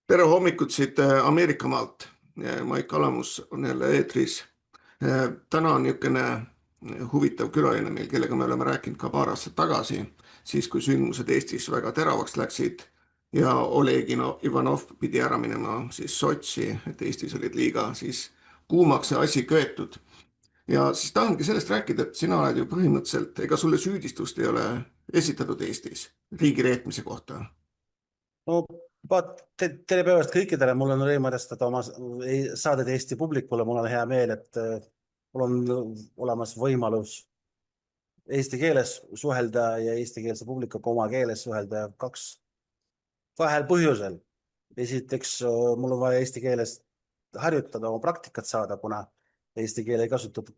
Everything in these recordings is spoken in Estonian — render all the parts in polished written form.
Tere hommikut siit Ameerika maalt. Maik Alamus on jälle eetris. Täna on niisugune huvitav külaline meil, kellega me oleme rääkinud ka paar aastat tagasi, siis kui sündmused Eestis väga teravaks läksid ja Oleg Ivanov pidi ära minema siis Sotši, et Eestis olid liiga siis kuumaks see asi köetud. Ja siis tahangi sellest rääkida, et sina oled ju põhimõtteliselt, ega sulle süüdistust ei ole esitatud Eestis riigireetmise kohta. No, tere päevast kõikidele, mul on rõõm edastada oma saadet Eesti publikule, mul on hea meel, et mul on olemas võimalus eesti keeles suhelda ja eestikeelse publikuga oma keeles suhelda kahel põhjusel. Esiteks, mul on vaja eesti keeles harjutada, oma praktikat saada, kuna eesti keel ei kasutatud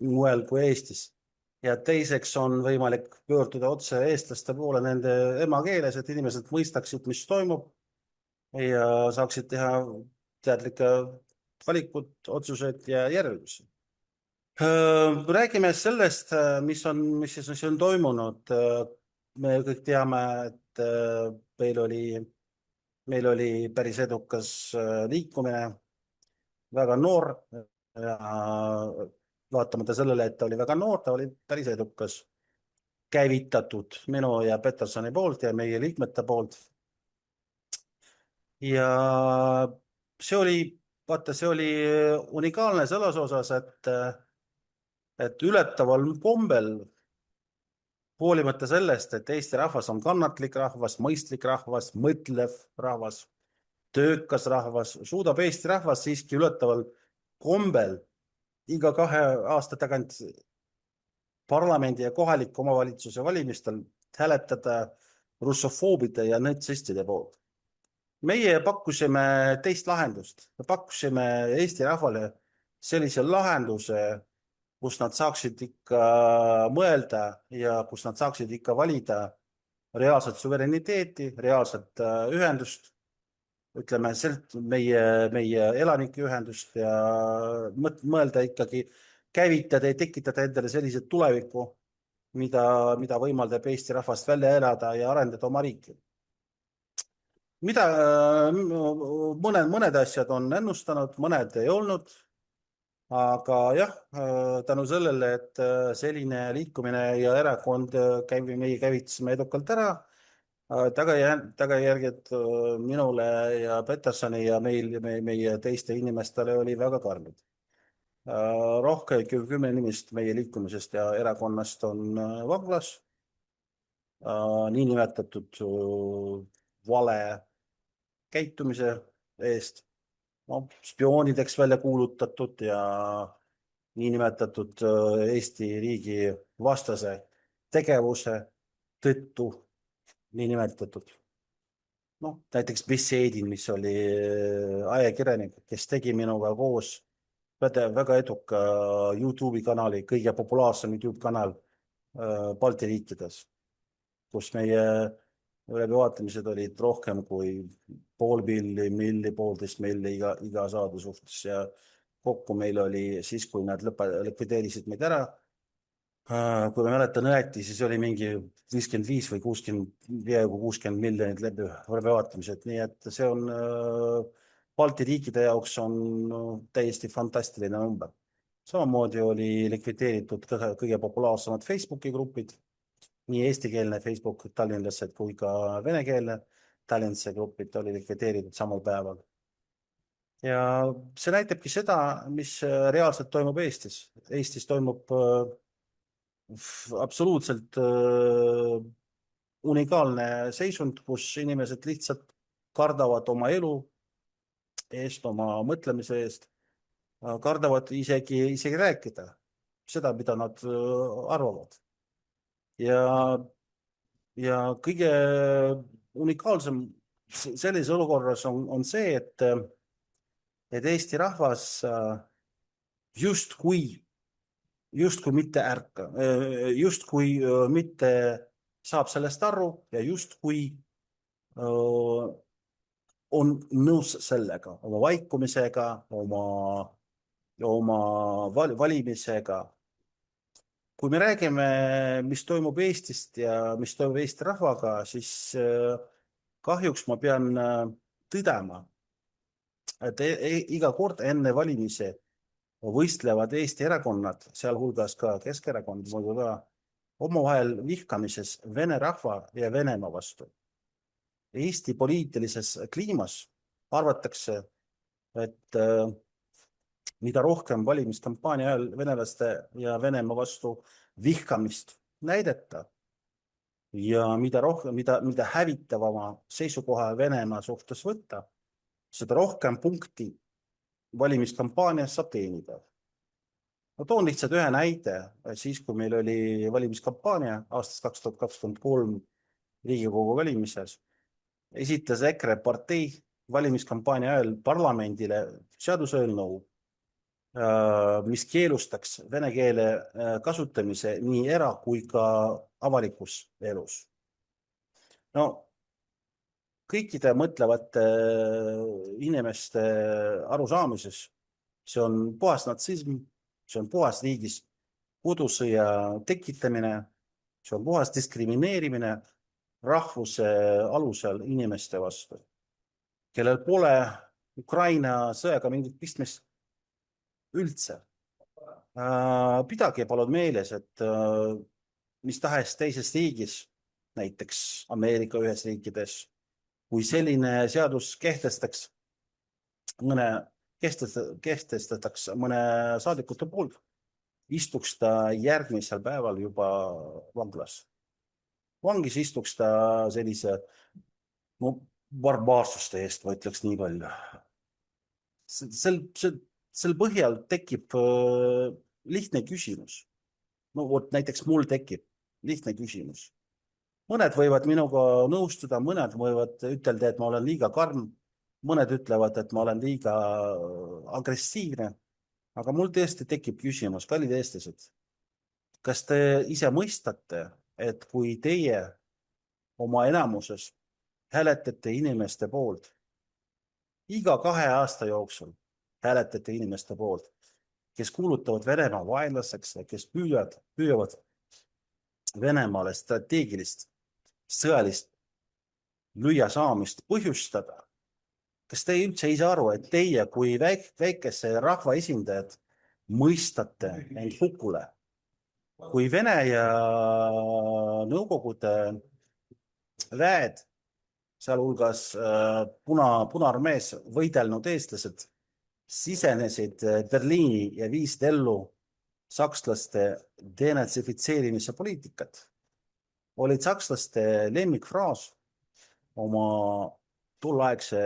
mujal kui Eestis. Ja teiseks on võimalik pöörduda otse eestlaste poole nende emakeeles, et inimesed mõistaksid, mis toimub ja saaksid teha teadlikke valikud, otsused ja järeldusi. Räägime sellest, mis on toimunud. Me kõik teame, et meil oli päris edukas liikumine, väga noor ja vaatamata sellele, et ta oli väga noor, ta oli päris edukas, käivitatud minu ja Petersoni poolt ja meie liikmete poolt. Ja see oli unikaalne selles osas, et ületaval kombel, hoolimata sellest, et Eesti rahvas on kannatlik rahvas, mõistlik rahvas, mõtlev rahvas, töökas rahvas, suudab Eesti rahvas siiski ületaval kombel iga 2 aasta tagant parlamendi ja kohaliku omavalitsuse valimistel hääletada russofoobide ja natsistide poolt. Meie pakkusime teist lahendust. Me pakkusime Eesti rahvale sellise lahenduse, kus nad saaksid ikka mõelda ja kus nad saaksid ikka valida reaalset suvereniteeti, reaalset ühendust, ütleme, meie elanike ühendust ja mõelda ikkagi käivitada ja tekitada endale sellised tulevikku, mida võimaldab Eesti rahvast välja elada ja arendada oma riiki. Mõned asjad on ennustanud, mõned ei olnud, aga jah, tänu sellele, et selline liikumine ja erakond meie käivitasime edukalt ära, tagajärged minule ja Petersoni ja meie teiste inimestele oli väga karmid. Rohkem 10 inimest meie liikumisest ja erakonnast on vanglas, niinimetatud vale käitumise eest, spioonideks välja kuulutatud ja niinimetatud Eesti riigi vastase tegevuse tõttu niinimetatud. Näiteks Bessedin, mis oli ajakirjanik, kes tegi minuga koos väga eduka YouTube'i kanali, kõige populaarsem YouTube kanal Balti riikides, kus meie läbivaatamised olid rohkem kui 500 000, 1,5 miljonit iga saade suhtes ja kokku meil oli siis, kui nad likvideerisid meid ära. Kui ma mäletan õieti, siis oli mingi 55 või 60 miljonit läbivaatamised, nii et see on Balti riikide jaoks on täiesti fantastiline number. Samamoodi oli likvideeritud kõige populaarsemad Facebooki grupid, nii eestikeelne Facebook tallinlased kui ka venekeelne tallinlase grupid oli likvideeritud samal päeval. Ja see näitabki seda, mis reaalselt toimub Eestis. Eestis toimub absoluutselt unikaalne seisund, kus inimesed lihtsalt kardavad oma elu eest, oma mõtlemise eest, kardavad isegi rääkida seda, mida nad arvavad. Ja kõige unikaalsem sellises olukorras on see, et Eesti rahvas justkui mitte justkui mitte saab sellest aru ja justkui on nõus sellega, oma vaikumisega, oma valimisega. Kui me räägime, mis toimub Eestist ja mis toimub Eesti rahvaga, siis kahjuks ma pean tõdema, et iga kord enne valimisi võistlevad Eesti erakonnad, sealhulgas ka Keskerakond, muidu ka, omavahel vihkamises Vene rahva ja Venemaa vastu. Eesti poliitilises kliimas arvatakse, et mida rohkem valimiskampaania ajal venelaste ja Venemaa vastu vihkamist näidata ja mida rohkem, mida hävitavama seisukoha Venemaa suhtes võtta, seda rohkem punkti valimiskampaanias saab teenida. Ma toon lihtsalt ühe näite, siis kui meil oli valimiskampaania aastast 2023 Riigikogu valimises, esitas EKRE partei valimiskampaania ajal parlamendile seaduseelnõu, mis keelustaks vene keele kasutamise nii era- kui ka avalikus elus. No, kõikide mõtlevate inimeste arusaamises see on puhas natsism, see on puhas riigis kodusõja tekitamine, see on puhas diskrimineerimine rahvuse alusel inimeste vastu, kellel pole Ukraina sõjaga mingit pistmist üldse. Pidage palun meeles, et mis tahes teises riigis, näiteks Ameerika ühes riikides, kui selline seadus kehtestataks mõne saadikute poolt, istuks ta järgmisel päeval juba vanglas. Vangis istuks ta sellise barbaarsuste eest, ma ütleks nii palju. Sel põhjal tekib lihtne küsimus. No vot, näiteks mul tekib lihtne küsimus. Mõned võivad minuga nõustuda, mõned võivad ütelda, et ma olen liiga karm, mõned ütlevad, et ma olen liiga agressiivne, aga mul tõesti tekib küsimus, kallid eestlased, kas te ise mõistate, et kui teie oma enamuses hääletate inimeste poolt, iga 2 aasta jooksul hääletate inimeste poolt, kes kuulutavad Venemaa vaenlaseks ja kes püüavad Venemaale strateegilist sõjalist lüüasaamist põhjustada. Kas te üldse ei saa aru, et teie kui väikese rahva esindajad mõistate end hukule? Kui Vene ja Nõukogude väed, sealhulgas Punaarmees võidelnud eestlased, sisenesid Berliini ja viisid ellu sakslaste denatsifitseerimise poliitikat, olid sakslaste lemmikfraas oma tolleaegse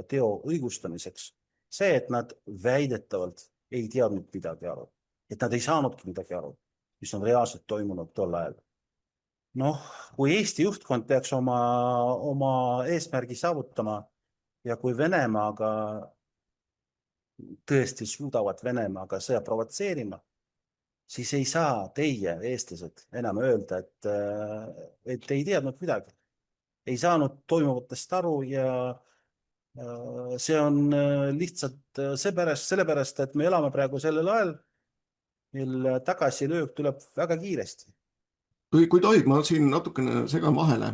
teo õigustamiseks see, et nad väidetavalt ei teadnud midagi aru, et nad ei saanudki midagi aru, mis on reaalselt toimunud tol ajal. Noh, kui Eesti juhtkond peaks oma eesmärgi saavutama ja kui Venemaaga tõesti suudavad Venemaaga sõja provotseerima, siis ei saa teie, eestlased, enam öelda, et ei teadnud midagi. Ei saanud toimuvatest aru ja see on lihtsalt sellepärast, et me elame praegu sellel ajal, mil tagasilöök tuleb väga kiiresti. Kui tohib, ma siin natukene segan vahele.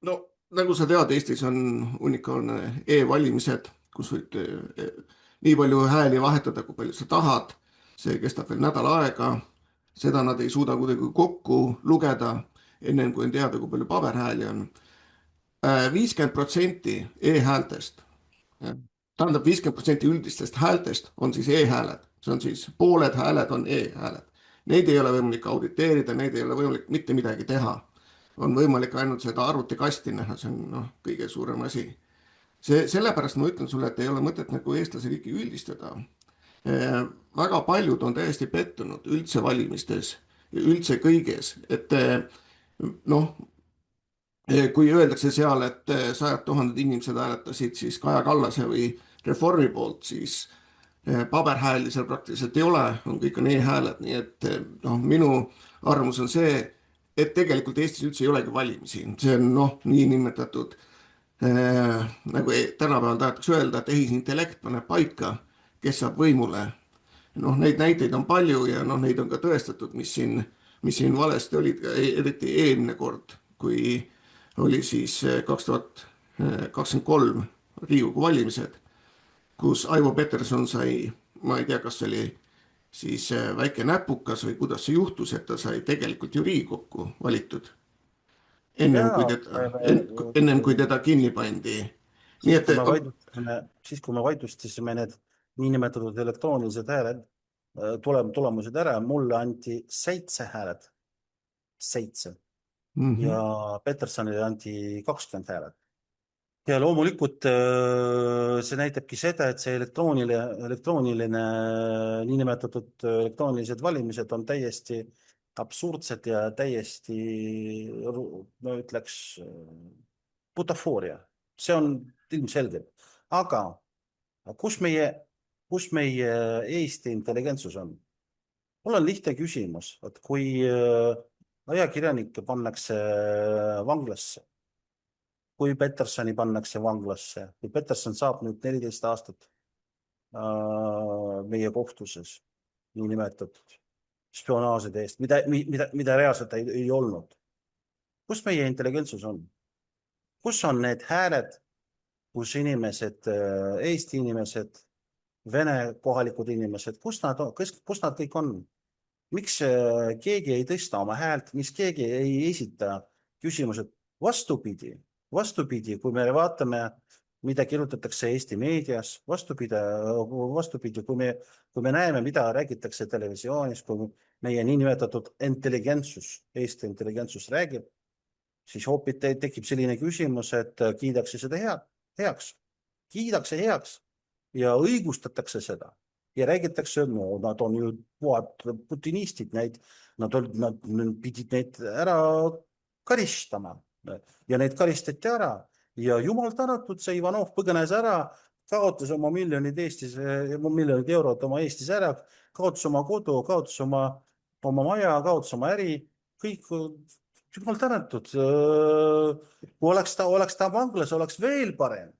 No, nagu sa tead, Eestis on unikaalne e-valimised, kus võid nii palju hääli vahetada, kui palju sa tahad. See kestab veel nädal aega. Seda nad ei suuda kuidagi kokku lugeda, enne kui on teada, kui palju paberhääli on. 50% e-häältest, tähendab 50% üldistest häältest on siis e-hääled. See on siis pooled hääled on e-hääled. Neid ei ole võimalik auditeerida, neid ei ole võimalik mitte midagi teha. On võimalik ainult seda arvutikasti näha, see on kõige suurem asi. Sellepärast ma ütlen sulle, et ei ole mõtet nagu eestlase riiki üldistada. Väga paljud on täiesti pettunud üldse valimistes ja üldse kõiges, et kui öeldakse seal, et 100 000 inimesed hääletasid siis Kaja Kallase või Reformi poolt, siis paberhääli seal praktiliselt ei ole, kõik on e-hääled, nii et minu arvamus on see, et tegelikult Eestis üldse ei olegi valimisi. See on nii nimetatud, nagu tänapäeval tahetakse öelda, et tehisintellekt paneb paika, kes saab võimule. Neid näiteid on palju ja neid on ka tõestatud, mis siin valesti olid, eriti eelmine kord, kui oli siis 2023 Riigikogu valimised, kus Aivo Peterson sai, ma ei tea, kas see oli siis väike näpukas või kuidas see juhtus, et ta sai tegelikult ju Riigikokku valitud Jaa, ennem kui teda kinni pandi. Nii siis et kui me vaidlustasime, need niinimetatud elektroonilised hääled, tulemused ära, mulle anti 7 häälet, 7, mhm. ja Petersonile anti 20 häälet. Ja loomulikult see näitabki seda, et see elektrooniline niinimetatud elektroonilised valimised on täiesti absurdsed ja täiesti, ma ütleks, butafooria. See on ilmselge. Aga kus meie, Eesti intelligentsus on? Mul on lihtne küsimus, et kui ajakirjanikke pannakse vanglasse, kui Petersoni pannakse vanglasse, kui Peterson saab nüüd 14 aastat meie kohtuses niinimetatud spionaažide eest, mida reaalselt ei olnud. Kus meie intelligentsus on? Kus on need hääled, kus inimesed, Eesti inimesed, Vene kohalikud inimesed, kus nad kõik on? Miks keegi ei tõsta oma häält, miks keegi ei esita küsimused? Vastupidi, kui me vaatame, mida kirjutatakse Eesti meedias, vastupidi, kui me näeme, mida räägitakse televisioonis, kui meie niinimetatud intelligentsus, Eesti intelligentsus räägib, siis hoopis tekib selline küsimus, et kiidakse seda heaks, ja õigustatakse seda ja räägitakse, no nad on ju puhad putinistid, nad pidid neid ära karistama ja neid karistati ära ja jumal tänatud, see Ivanov põgenes ära, kaotas oma miljonid eurot oma Eestis ära, kaotas oma kodu, kaotas oma maja, kaotas oma äri, kõik, jumal tänatud. Kui oleks ta vanglas, oleks veel parem.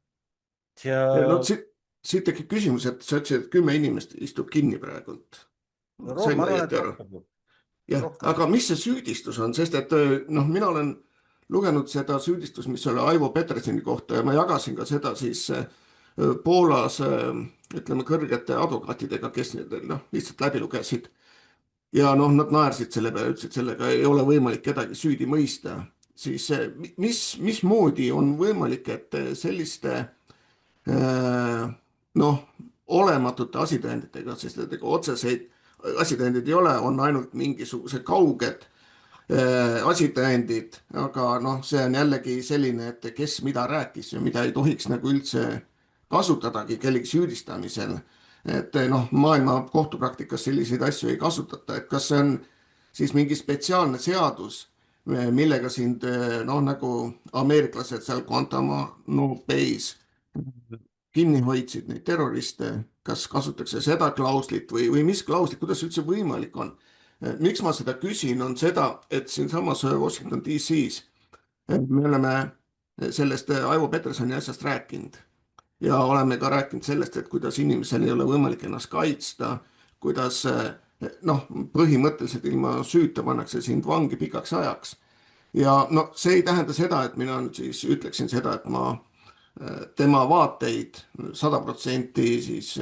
Ja No siit tekib küsimus, et sa ütlesid, et 10 inimest istub kinni praegult. Sain ma ma arvan, õieti et aru? rohkem. Jah, Rohkem. aga mis see süüdistus on, sest et noh, mina olen lugenud seda süüdistust, mis oli Aivo Petersoni kohta ja ma jagasin ka seda siis Poolas ütleme kõrgete advokaatidega, kes noh, lihtsalt läbi lugesid. Ja noh, nad naersid selle peale, ütlesid, sellega ei ole võimalik kedagi süüdi mõista. Siis mismoodi on võimalik, et selliste noh, olematute asitõenditega, sest et ega otseseid asitõendeid ei ole, on ainult mingisugused kauged asitõendid, aga noh, see on jällegi selline, et kes mida rääkis ja mida ei tohiks nagu üldse kasutadagi kellegi süüdistamisel. Et noh, maailma kohtupraktikas selliseid asju ei kasutata, et kas see on siis mingi spetsiaalne seadus, millega sind noh, nagu ameeriklased seal Guantanamo Bay's kinni hoidsid neid terroriste, kas kasutatakse seda klauslit või mis klauslit, kuidas üldse võimalik on? Miks ma seda küsin, on seda, et siinsamas Washington DC-s me oleme sellest Aivo Petersoni asjast rääkinud ja oleme ka rääkinud sellest, et kuidas inimesel ei ole võimalik ennast kaitsta, kuidas noh, põhimõtteliselt ilma süüta pannakse sind vangi pikaks ajaks. Ja no see ei tähenda seda, et mina nüüd siis ütleksin seda, et ma tema vaateid 100% siis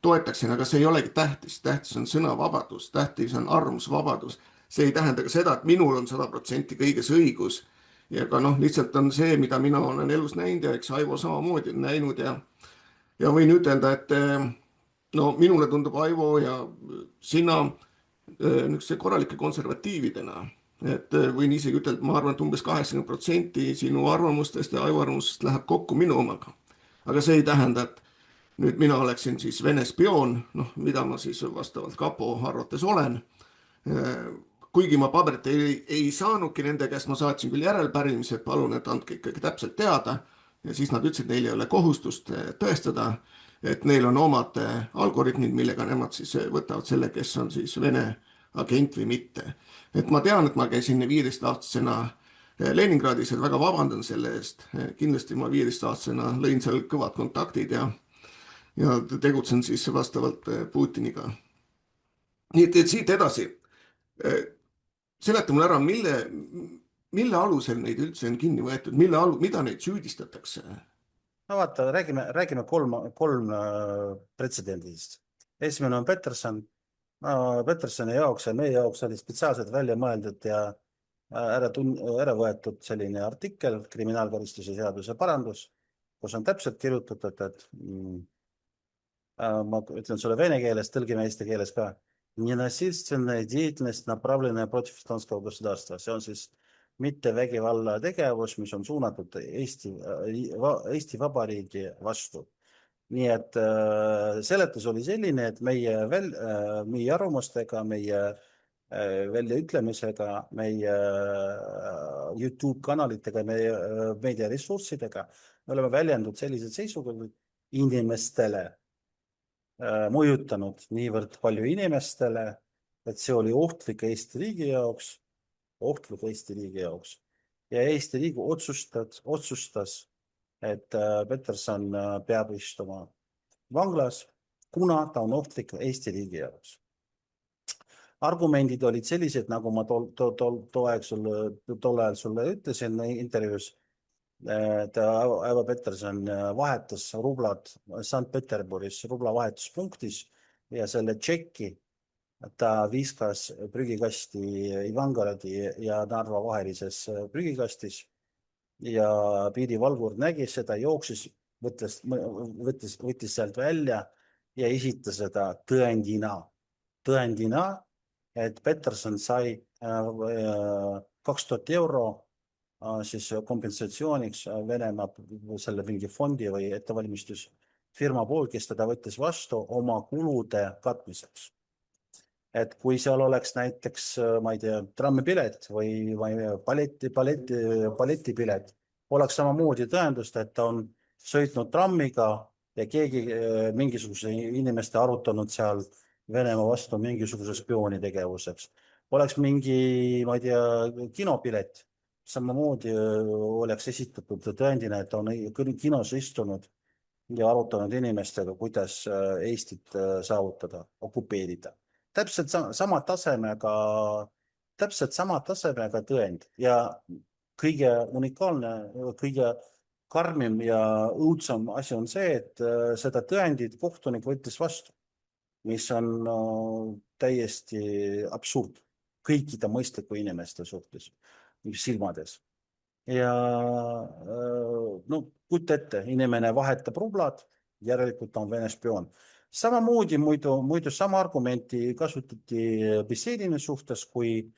toetaksin, aga see ei olegi tähtis. Tähtis on sõnavabadus, tähtis on arvamusvabadus. See ei tähenda ka seda, et minul on 100% kõiges õigus. Ja ka noh, lihtsalt on see, mida mina olen elus näinud ja eks Aivo samamoodi on näinud ja võin ütelda, et no minule tundub Aivo ja sina niisuguse korralike konservatiividena. Et võin isegi ütelda, ma arvan, et umbes 80% sinu arvamustest ja Aivo arvamustest läheb kokku minu omaga. Aga see ei tähenda, et nüüd mina oleksin siis Vene spioon, noh, mida ma siis vastavalt kapo arvates olen. Kuigi ma paberit ei saanudki nende käest, ma saatsin küll järelpärimise, et palun, et andke ikkagi täpselt teada. Ja siis nad ütlesid, neil ei ole kohustust tõestada, et neil on omad algoritmid, millega nemad siis võtavad selle, kes on siis Vene agent või mitte. Et ma tean, et ma käisin 15-aastasena Leningradis, et väga vabandan selle eest. Kindlasti ma 15-aastasena lõin seal kõvad kontaktid ja tegutsen siis vastavalt Putiniga. Nii et siit edasi. Seleta mulle ära, mille alusel neid üldse on kinni võetud, mida neid süüdistatakse? no vaata, räägime kolm pretsedendist. Esimene on Peterson. Petersoni jaoks ja meie jaoks oli spetsiaalselt välja mõeldud ja ära võetud selline artikkel, kriminaalkaristuse seaduse parandus, kus on täpselt kirjutatud, et ma ütlen sulle vene keeles, tõlgime eesti keeles ka. Ненасильственная деятельность, направленная против эстонского государства. See on siis mitte vägivalla tegevus, mis on suunatud Eesti Vabariigi vastu. Nii et seletus oli selline, et meie arvamustega, meie väljaütlemisega, meie YouTube kanalitega, meie meediaressurssidega me oleme väljendanud sellised seisukohad inimestele, mõjutanud niivõrd palju inimestele, et see oli ohtlik Eesti riigi jaoks. Ja Eesti riigi otsustas, et Peterson peab istuma vanglas, kuna ta on ohtlik Eesti riigi jaoks. Argumendid olid sellised, nagu ma tol ajal sulle ütlesin intervjuus, et Aivo Peterson vahetas rublad Sankt-Peterburis rubla vahetuspunktis ja selle tšeki ta viskas prügikasti Ivangorodi ja Narva vahelises prügikastis ja piirivalvur nägi seda, jooksis, võttis sealt välja ja esitas seda tõendina, et Peterson sai 2000 euro siis kompensatsiooniks Venemaa selle mingi fondi või ettevalmistusfirma poolt, kes teda võttis vastu oma kulude katmiseks. Et kui seal oleks näiteks, ma ei tea, trammipilet või balletipilet, oleks samamoodi tõendust, et ta on sõitnud trammiga ja keegi mingisuguse inimeste arutanud seal Venemaa vastu mingisuguse spiooni tegevuseks. Oleks mingi, ma ei tea, kinopilet, samamoodi oleks esitatud tõendina, et on kinos istunud ja arutanud inimestega, kuidas Eestit saavutada, okupeerida. Täpselt sama tasemega tõend ja kõige unikaalne, kõige karmim ja õudsam asi on see, et seda tõendit kohtunik võttis vastu, mis on täiesti absurd kõikide mõistliku inimeste suhtes, silmades. Ja no kujuta ette, inimene vahetab rublad, järelikult on Vene spioon. Samamoodi muidu sama argumenti kasutati Besedini suhtes, kui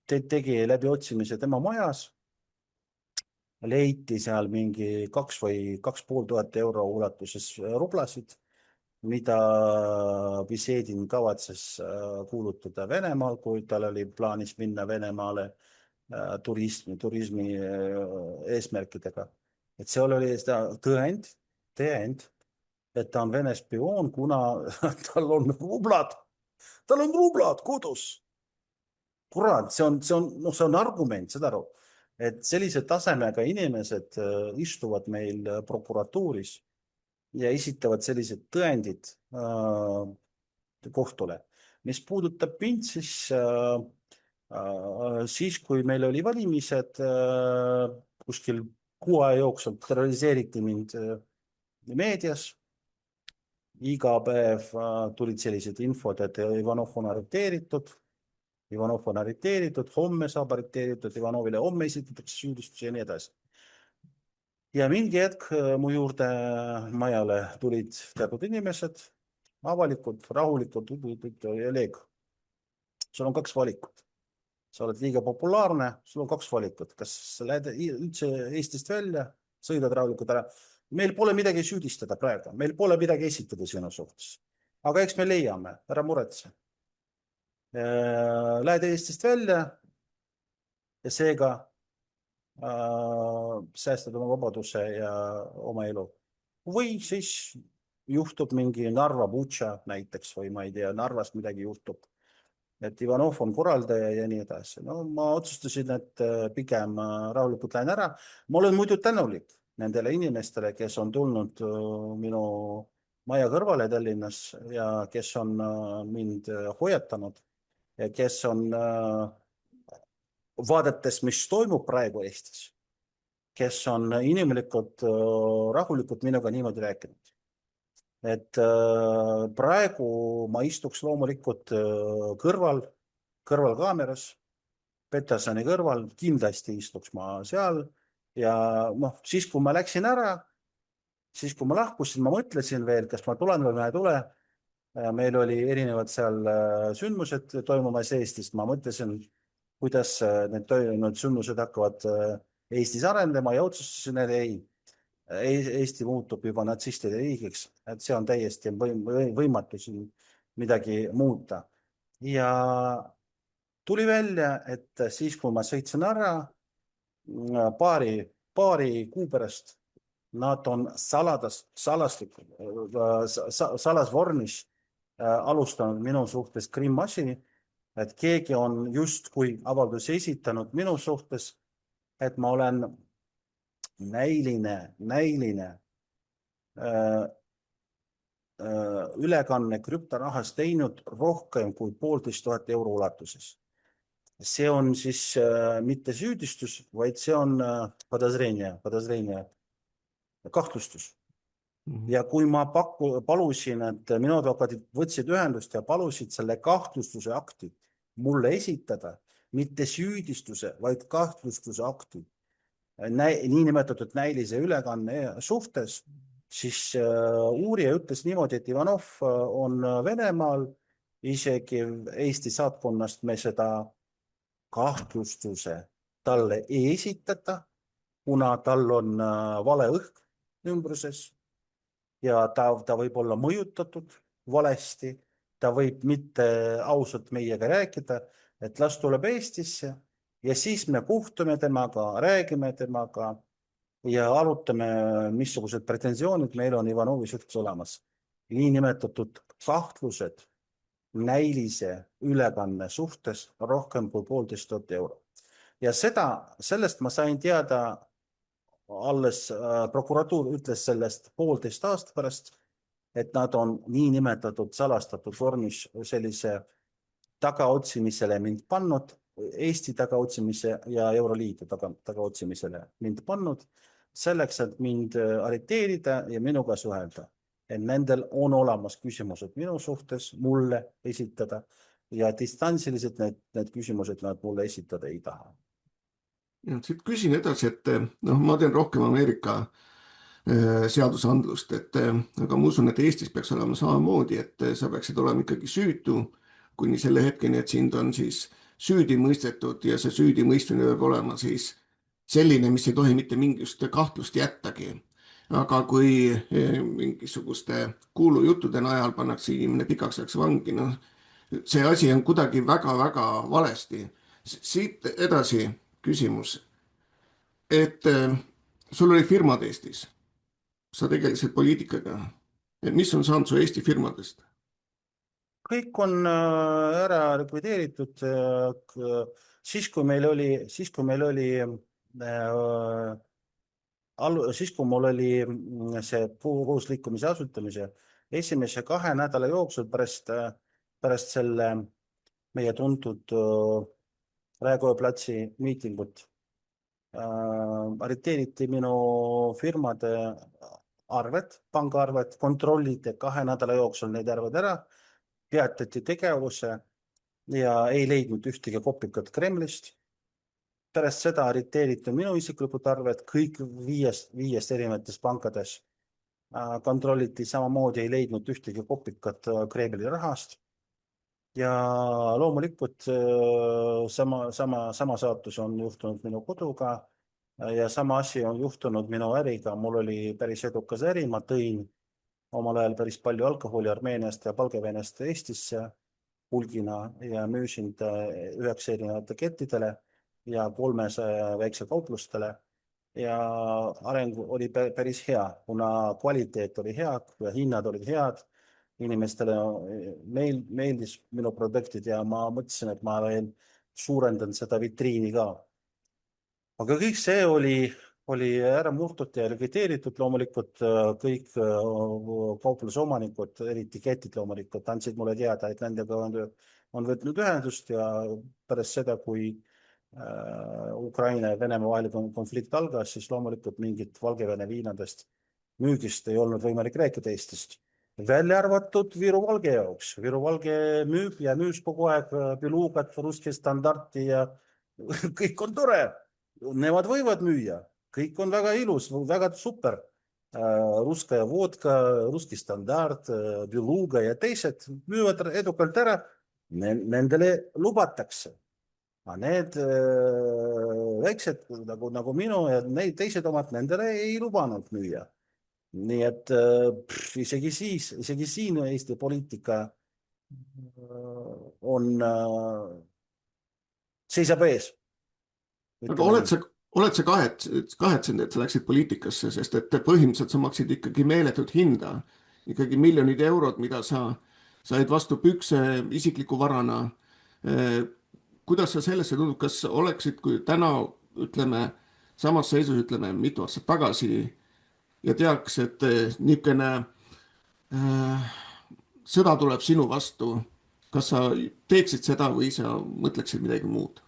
tegi läbiotsimise tema majas, leiti seal mingi 2 või 2500 euro ulatuses rublasid, mida Besedin kavatses kuulutada Venemaal, kui tal oli plaanis minna Venemaale turismi eesmärkidega. Et seal oli tõend, et ta on Vene spioon, kuna tal on rublad kodus. Kurat, see on argument, seda aru, et sellise tasemega inimesed istuvad meil prokuratuuris ja esitavad sellised tõendid kohtule. Mis puudutab mind, siis kui meil oli valimised, kuskil kuu aja jooksul terroriseeriti mind meedias. Iga päev tulid sellised infod, et Ivanov on arreteeritud, homme saab arreteeritud, Ivanovile homme esitatakse süüdistusi ja nii edasi. Ja mingi hetk mu juurde majale tulid teatud inimesed, avalikud, rahulikud, ja Leeg, sul on 2 valikut. Sa oled liiga populaarne, sul on 2 valikut. Kas sa lähed üldse Eestist välja, sõidad rahulikult ära. Meil pole midagi süüdistada praegu, meil pole midagi esitada sinu suhtes. Aga eks me leiame, ära muretse. Lähed Eestist välja ja seega säästad oma vabaduse ja oma elu. Või siis juhtub mingi Narva Butša näiteks või ma ei tea, Narvas midagi juhtub. Et Ivanov on korraldaja ja nii edasi. No ma otsustasin, et pigem rahulikult lähen ära. Ma olen muidu tänulik nendele inimestele, kes on tulnud minu maja kõrvale Tallinnas ja kes on mind hoiatanud ja kes on vaadates, mis toimub praegu Eestis, kes on inimlikult, rahulikult minuga niimoodi rääkinud. Et praegu ma istuks loomulikult kõrvalkaameras, Petersoni kõrval, kindlasti istuks ma seal ja noh, siis kui ma läksin ära, siis kui ma lahkusin, ma mõtlesin veel, kas ma tulen või ma ei tule. Meil oli erinevad seal sündmused toimumas Eestis, ma mõtlesin, kuidas need sündmused hakkavad Eestis arendama ja otsustasin, et ei, Eesti muutub juba natsistide riigiks, et see on täiesti võimatu siin midagi muuta. Ja tuli välja, et siis, kui ma sõitsin ära, paari kuu pärast nad on salasvormis alustanud minu suhtes krimmassi, et keegi on justkui avaldusi esitanud minu suhtes, et ma olen näiline ülekanne krüptorahast teinud rohkem kui 1,5 euro ulatuses. See on siis mitte süüdistus, vaid see on kahtlustus. Ja kui ma palusin, et minu advokaadid võtsid ühendust ja palusid selle kahtlustuse akti mulle esitada, mitte süüdistuse, vaid kahtlustuse akti, niinimetatud näilise ülekanne suhtes, siis uurija ütles niimoodi, et Ivanov on Venemaal, isegi Eesti saatkonnast me seda kahtlustuse talle ei esitata, kuna tal on vale õhk ümbruses ja ta võib olla mõjutatud valesti, ta võib mitte ausalt meiega rääkida, et las tuleb Eestisse ja siis me kohtume temaga, räägime temaga ja arutame, missugused pretensioonid meil on Ivanovi suhtes olemas. Niinimetatud kahtlused näilise ülekanne suhtes rohkem kui 1,5 euro. Ja sellest ma sain teada alles prokuratuur ütles sellest 1,5 aasta pärast, et nad on niinimetatud salastatud vormis sellise tagaotsimisele mind pannud, Eesti tagaotsimise ja Euroliidu tagaotsimisele mind pannud, selleks, et mind arreteerida ja minuga suhelda. Et nendel on olemas küsimused minu suhtes, mulle esitada ja distantsiliselt need küsimused nad mulle esitada ei taha. Ja siit küsin edasi, et ma teen rohkem Ameerika seadusandlust, aga ma usun, et Eestis peaks olema samamoodi, et sa peaksid olema ikkagi süütu kuni selle hetkeni, et sind on siis süüdi mõistetud ja see süüdimõistmine peab olema siis selline, mis ei tohi mitte mingisugust kahtlust jättagi. Aga kui mingisuguste kuulujuttude najal pannakse inimene pikaks ajaks vangi, see asi on kuidagi väga-väga valesti. Siit edasi küsimus, et sul oli firmad Eestis, sa tegelesid poliitikaga. Mis on saanud su Eesti firmadest? Kõik on ära likvideeritud. Siis, kui meil oli mul oli see uus liikumise asutamise esimese 2 nädala jooksul pärast selle meie tuntud Raekoja platsi miitingut arreteeriti minu firmade arved, pangaarved, kontrolliti 2 nädala jooksul need arved ära, peatati tegevuse ja ei leidnud ühtegi kopikat Kremlist. Pärast seda arreteeriti minu isiklikud arved kõik 5 erinevates pankades. Kontrolliti samamoodi, ei leidnud ühtegi kopikat Kremli rahast. Ja loomulikult sama saatus on juhtunud minu koduga ja sama asi on juhtunud minu äriga. Mul oli päris edukas äri, ma tõin omal ajal päris palju alkoholi Armeeniast ja Valgevenest Eestisse hulgina ja müüsin 9 erinevate kettidele ja 300 väikse kauplustele ja areng oli päris hea, kuna kvaliteet oli hea ja hinnad olid head. Inimestele meeldis minu produktid ja ma mõtlesin, et ma veel suurendan seda vitriini ka. Aga kõik see oli ära murtud ja likvideeritud. Loomulikult kõik kauplusomanikud, eriti ketid loomulikult, andsid mulle teada, et nendega on võtnud ühendust ja pärast seda, kui Ukraina ja Venemaa vahel konflikt algas, siis loomulikult mingit Valgevene viinadest müügist ei olnud võimalik rääkida Eestist. Välja arvatud Viru Valge jaoks. Viru Valge müüb ja müüs kogu aeg Belugat, Russki standardi ja kõik on tore. Nemad võivad müüa. Kõik on väga ilus, väga super. Ruskaja vodka, Russki standard, Beluga ja teised müüvad edukalt ära. Nendele lubatakse. Aga need väiksed nagu minu ja neid teised omad nendele ei lubanud müüa. Nii et isegi siin Eesti poliitika on, seisab ees. Aga oled sa kahetsenud, et sa läksid poliitikasse, sest et põhimõtteliselt sa maksid ikkagi meeletut hinda, ikkagi miljonid eurod, mida sa said vastu pükse isikliku varana. Kuidas sa sellesse tundud, kas oleksid, kui täna, ütleme, samas seisus, ütleme, mitu aastat tagasi ja teaks, et niisugune sõda tuleb sinu vastu, kas sa teeksid seda või sa mõtleksid midagi muud?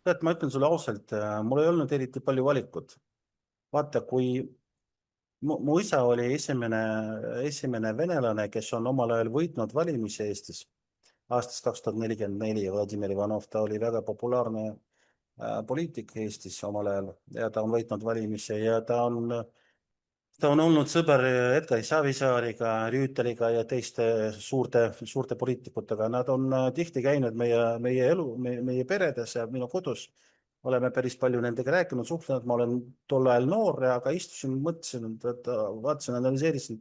Tead, ma ütlen sulle ausalt, mul ei olnud eriti palju valikut. Vaata, kui mu isa oli esimene venelane, kes on omal ajal võitnud valimisi Eestis aastast 2044, Vladimir Ivanov, ta oli väga populaarne poliitik Eestis omal ajal ja ta on võitnud valimisi ja ta on olnud sõber Edgar Savisaariga, Rüüteliga ja teiste suurte poliitikutega. Nad on tihti käinud meie peredes ja minu kodus. Oleme päris palju nendega rääkinud, suhtlenud. Ma olen tol ajal noor, aga istusin, mõtlesin, vaatasin, analüseerisin.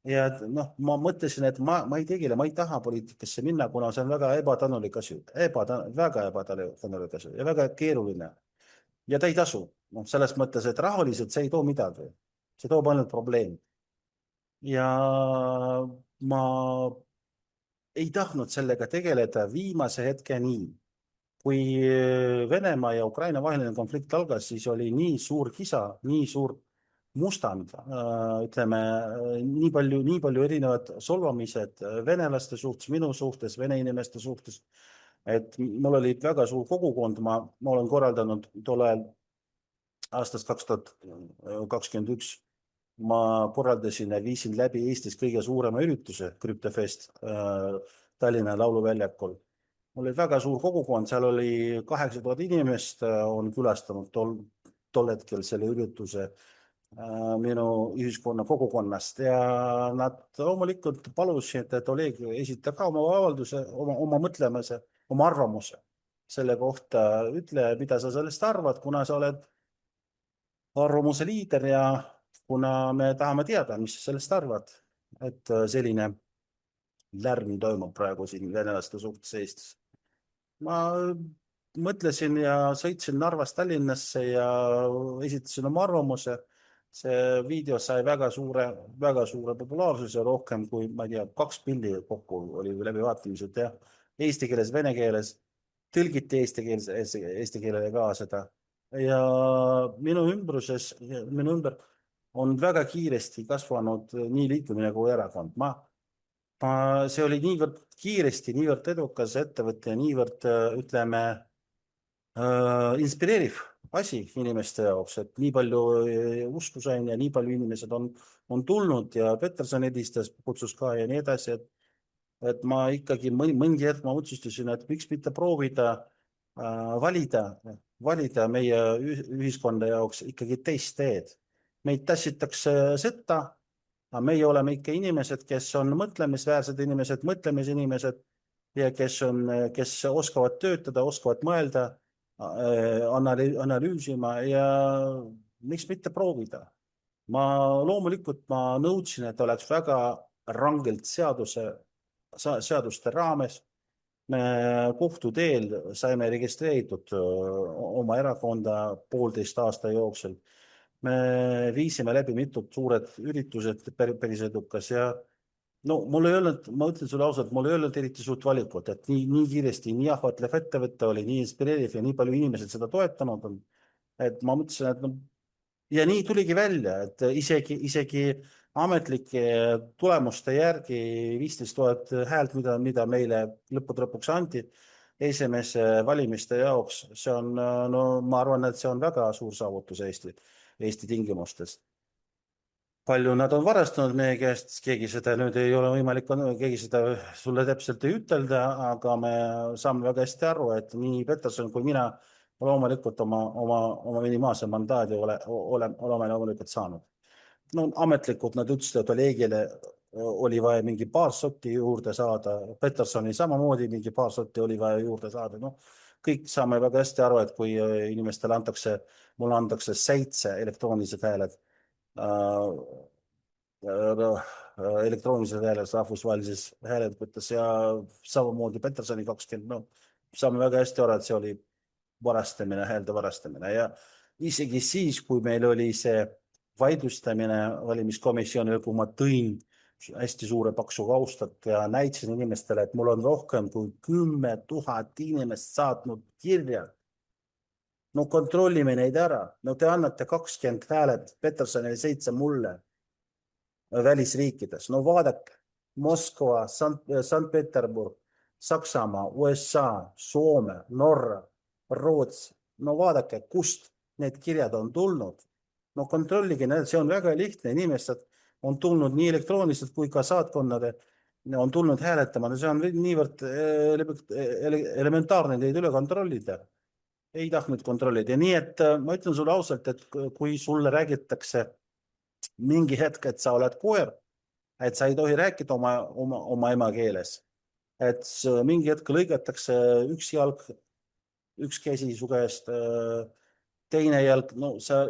Ja ma mõtlesin, et ma ei tegele, ma ei taha poliitikasse minna, kuna see on väga ebatänulik asi. Väga ebatänulik asi ja väga keeruline. Ja ta ei tasu. Selles mõttes, et rahaliselt see ei too midagi. See toob ainult probleemi. Ja ma ei tahtnud sellega tegeleda viimase hetkeni. Kui Venemaa ja Ukraina vaheline konflikt algas, siis oli nii suur kisa, nii suur mustand, ütleme, nii palju erinevad solvamised venelaste suhtes, minu suhtes, vene inimeste suhtes, et mul oli väga suur kogukond, ma olen korraldanud tol ajal aastast 2021, ma korraldasin ja viisin läbi Eestis kõige suurema ürituse, Cryptofest Tallinna lauluväljakul. Mul oli väga suur kogukond, seal oli 8000 inimest on külastanud tol hetkel selle ürituse minu ühiskonna kogukonnast ja nad loomulikult palusid, et Oleg esita ka oma avalduse, oma mõtlemise, oma arvamuse selle kohta, ütle, mida sa sellest arvad, kuna sa oled arvamuse liider ja kuna me tahame teada, mis sa sellest arvad, et selline lärm toimub praegu siin venelaste suhtes Eestis. Ma mõtlesin ja sõitsin Narvast Tallinnasse ja esitasin oma arvamuse. See video sai väga suure populaarsuse, rohkem kui, ma ei tea, 2 pildi kokku oli läbivaatamised ja eesti keeles, vene keeles, tõlgiti eesti keelele ka seda. Ja minu ümber on väga kiiresti kasvanud nii liikumine kui erakond. See oli niivõrd kiiresti, niivõrd edukas ettevõte ja niivõrd, ütleme, inspireeriv asi inimeste jaoks, et nii palju usku sain ja nii palju inimesed on tulnud ja Peterson edistas, kutsus ka ja nii edasi, et ma ikkagi mõngi hetk ma otsustasin, et miks mitte proovida valida meie ühiskonda jaoks ikkagi teist teed. Meid tassitakse sõtta, aga meie oleme ikka inimesed, kes on mõtlemisväärsed inimesed, mõtlemisinimesed ja kes oskavad töötada, oskavad mõelda, analüüsima ja miks mitte proovida. Loomulikult ma nõudsin, et oleks väga rangelt seaduste raames. Me kohtu teel saime registreeritud oma erakonda 1,5 aasta jooksul. Me viisime läbi mitut suured üritused päris edukas ja ma ütlen sulle ausalt, mul ei olnud eriti suurt valikut, et nii kiiresti, nii ahvatlev ettevõte oli, nii inspireeriv ja nii palju inimesed seda toetanud on, et ma mõtlesin, et ja nii tuligi välja, et isegi ametlike tulemuste järgi 15 000 häält, mida meile lõppude lõpuks anti, esimese valimiste jaoks, see on, no ma arvan, et see on väga suur saavutus Eesti tingimustes. Palju nad on varastanud meie käest, keegi seda nüüd ei ole võimalik, keegi seda sulle täpselt ei ütelda, aga me saame väga hästi aru, et nii Peterson kui mina loomulikult oma minimaalse mandaadi oleme loomulikult saanud. No ametlikult nad ütlesid, et Olegile oli vaja mingi paar sotti juurde saada, Petersoni samamoodi mingi paar sotti oli vaja juurde saada. No, kõik saame väga hästi aru, et kui inimestele mulle antakse 7 elektroonilised hääled, elektroonilised hääled rahvusvahelises hääletustes ja samamoodi Petersoni 20, no saame väga hästi aru, et see oli varastamine, häälte varastamine ja isegi siis, kui meil oli see vaidlustamine valimiskomisjonil, kui ma tõin hästi suure paksu kaustat ja näitasin inimestele, et mul on rohkem kui 10 000 inimest saatnud kirja. No kontrollime neid ära. No te annate 20 hääled Petersonile 7 mulle välisriikides. No vaadake, Moskva, Sankt-Peterburg, Saksamaa, USA, Soome, Norra, Rootsi. No vaadake, kust need kirjad on tulnud. No kontrollige, see on väga lihtne. Inimesed on tulnud nii elektrooniliselt kui ka saatkonnade, on tulnud hääletama. See on niivõrd elementaarne, neid üle kontrollida. Ei tahtnud kontrollida. Nii et ma ütlen sulle ausalt, et kui sulle räägitakse mingi hetk, et sa oled koer, et sa ei tohi rääkida oma emakeeles, et mingi hetk lõigatakse üks jalg, üks käsi su käest, teine jalg, no sa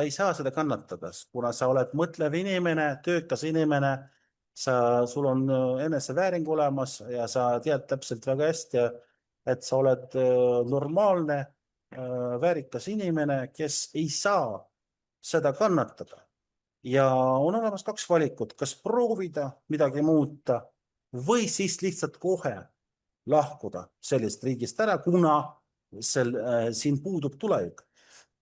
ei saa seda kannatada, kuna sa oled mõtlev inimene, töökas inimene, sul on enesevääring olemas ja sa tead täpselt väga hästi, et sa oled normaalne, väärikas inimene, kes ei saa seda kannatada. Ja on olemas 2 valikut, kas proovida midagi muuta või siis lihtsalt kohe lahkuda sellest riigist ära, kuna siin puudub tulevik.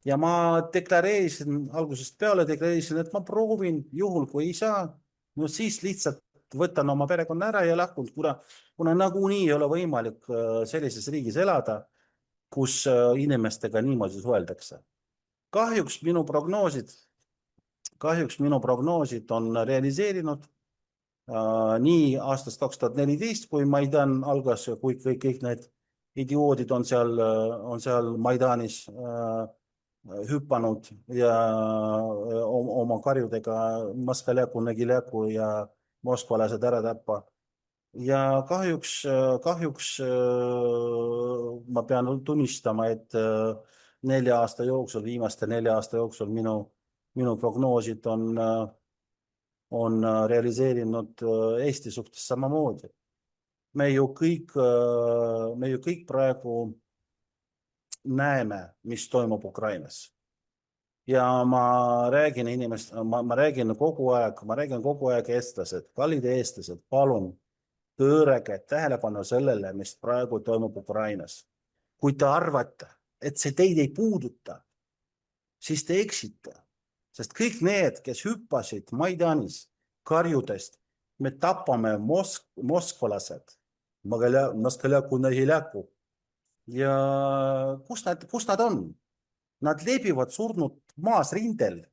Ja ma deklareerisin, algusest peale deklareerisin, et ma proovin juhul, kui ei saa, no siis lihtsalt võtan oma perekonna ära ja lahkun, kuna nagunii ei ole võimalik sellises riigis elada, kus inimestega niimoodi suheldakse. Kahjuks minu prognoosid on realiseerinud nii aastast 2014, kui Maidan algas, kui kõik need idioodid on seal Maidanis hüppanud ja oma karjudega Moskvaläku, Nägiläku ja moskvalased ära täppa. Ja kahjuks ma pean tunnistama, et 4 aasta jooksul, viimaste 4 aasta jooksul minu prognoosid on realiseerinud Eesti suhtes samamoodi. Me ju kõik praegu näeme, mis toimub Ukrainas. Ja ma räägin kogu aeg eestlased, kallid eestlased, palun pöörage tähelepanu sellele, mis praegu toimub Ukrainas. Kui te arvate, et see teid ei puuduta, siis te eksite. Sest kõik need, kes hüppasid Maidanis karjudest, me tapame moskvalased, Moskvaläku, Nägiläku. Ja kus nad on? Nad lebivad surnud maas rindel.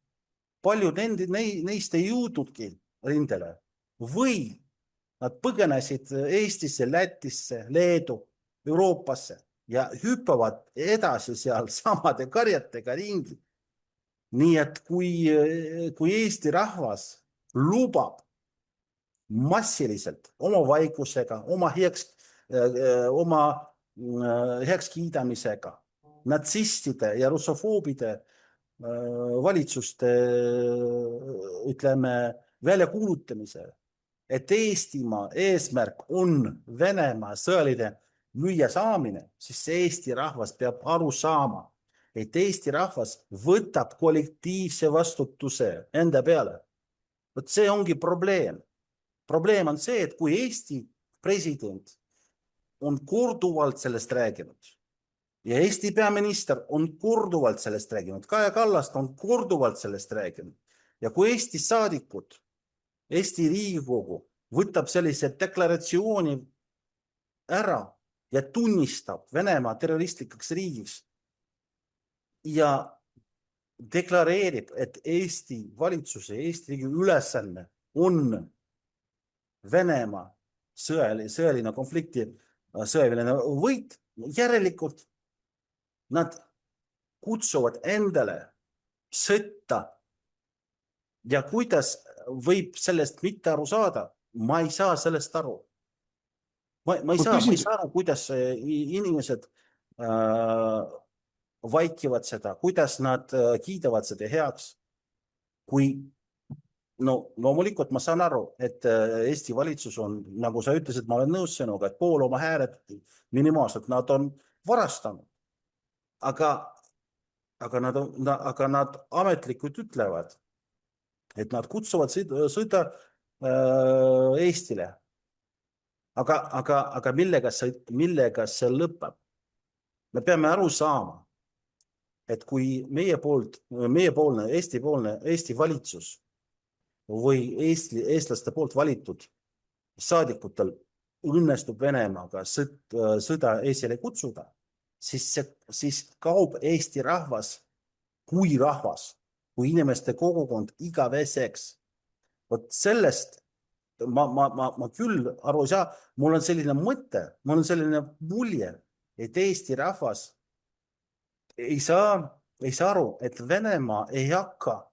Paljud neist ei jõudnudki rindele. Või nad põgenesid Eestisse, Lätisse, Leedu, Euroopasse ja hüppavad edasi seal samade karjatega ringi. Nii et kui Eesti rahvas lubab massiliselt oma vaikusega, oma heakskiidamisega, natsistide ja russofoobide valitsuste, ütleme, väljakuulutamise, et Eestimaa eesmärk on Venemaa sõjaline lüüa saamine, siis Eesti rahvas peab aru saama, et Eesti rahvas võtab kollektiivse vastutuse enda peale. Vot see ongi probleem. Probleem on see, et kui Eesti president on korduvalt sellest rääginud ja Eesti peaminister on korduvalt sellest rääginud, Kaja Kallast on korduvalt sellest rääginud ja kui Eesti saadikud, Eesti Riigikogu võtab sellise deklaratsiooni ära, ja tunnistab Venemaa terroristlikeks riigiks ja deklareerib, et Eesti valitsuse, Eesti riigi ülesanne on Venemaa sõjaline konflikti, sõjaline võit, järelikult nad kutsuvad endale sõtta. Ja kuidas võib sellest mitte aru saada? Ma ei saa sellest aru. Ma ei saa aru, kuidas inimesed vaikivad seda, kuidas nad kiidavad seda heaks. Kui loomulikult ma saan aru, et Eesti valitsus on, nagu sa ütlesid, ma olen nõus sinuga, et pool oma hääled minimaalselt nad on varastanud. Aga nad ametlikult ütlevad, et nad kutsuvad sõda Eestile. Aga millega see lõpeb? Me peame aru saama, et kui meiepoolne, Eesti valitsus või eestlaste poolt valitud saadikutel õnnestub Venemaaga sõda Eestile kutsuda, siis kaob Eesti rahvas, kui inimeste kogukond igaveseks. Vot sellest ma küll aru ei saa, mul on selline mõte, mul on selline mulje, et Eesti rahvas ei saa aru, et Venemaa ei hakka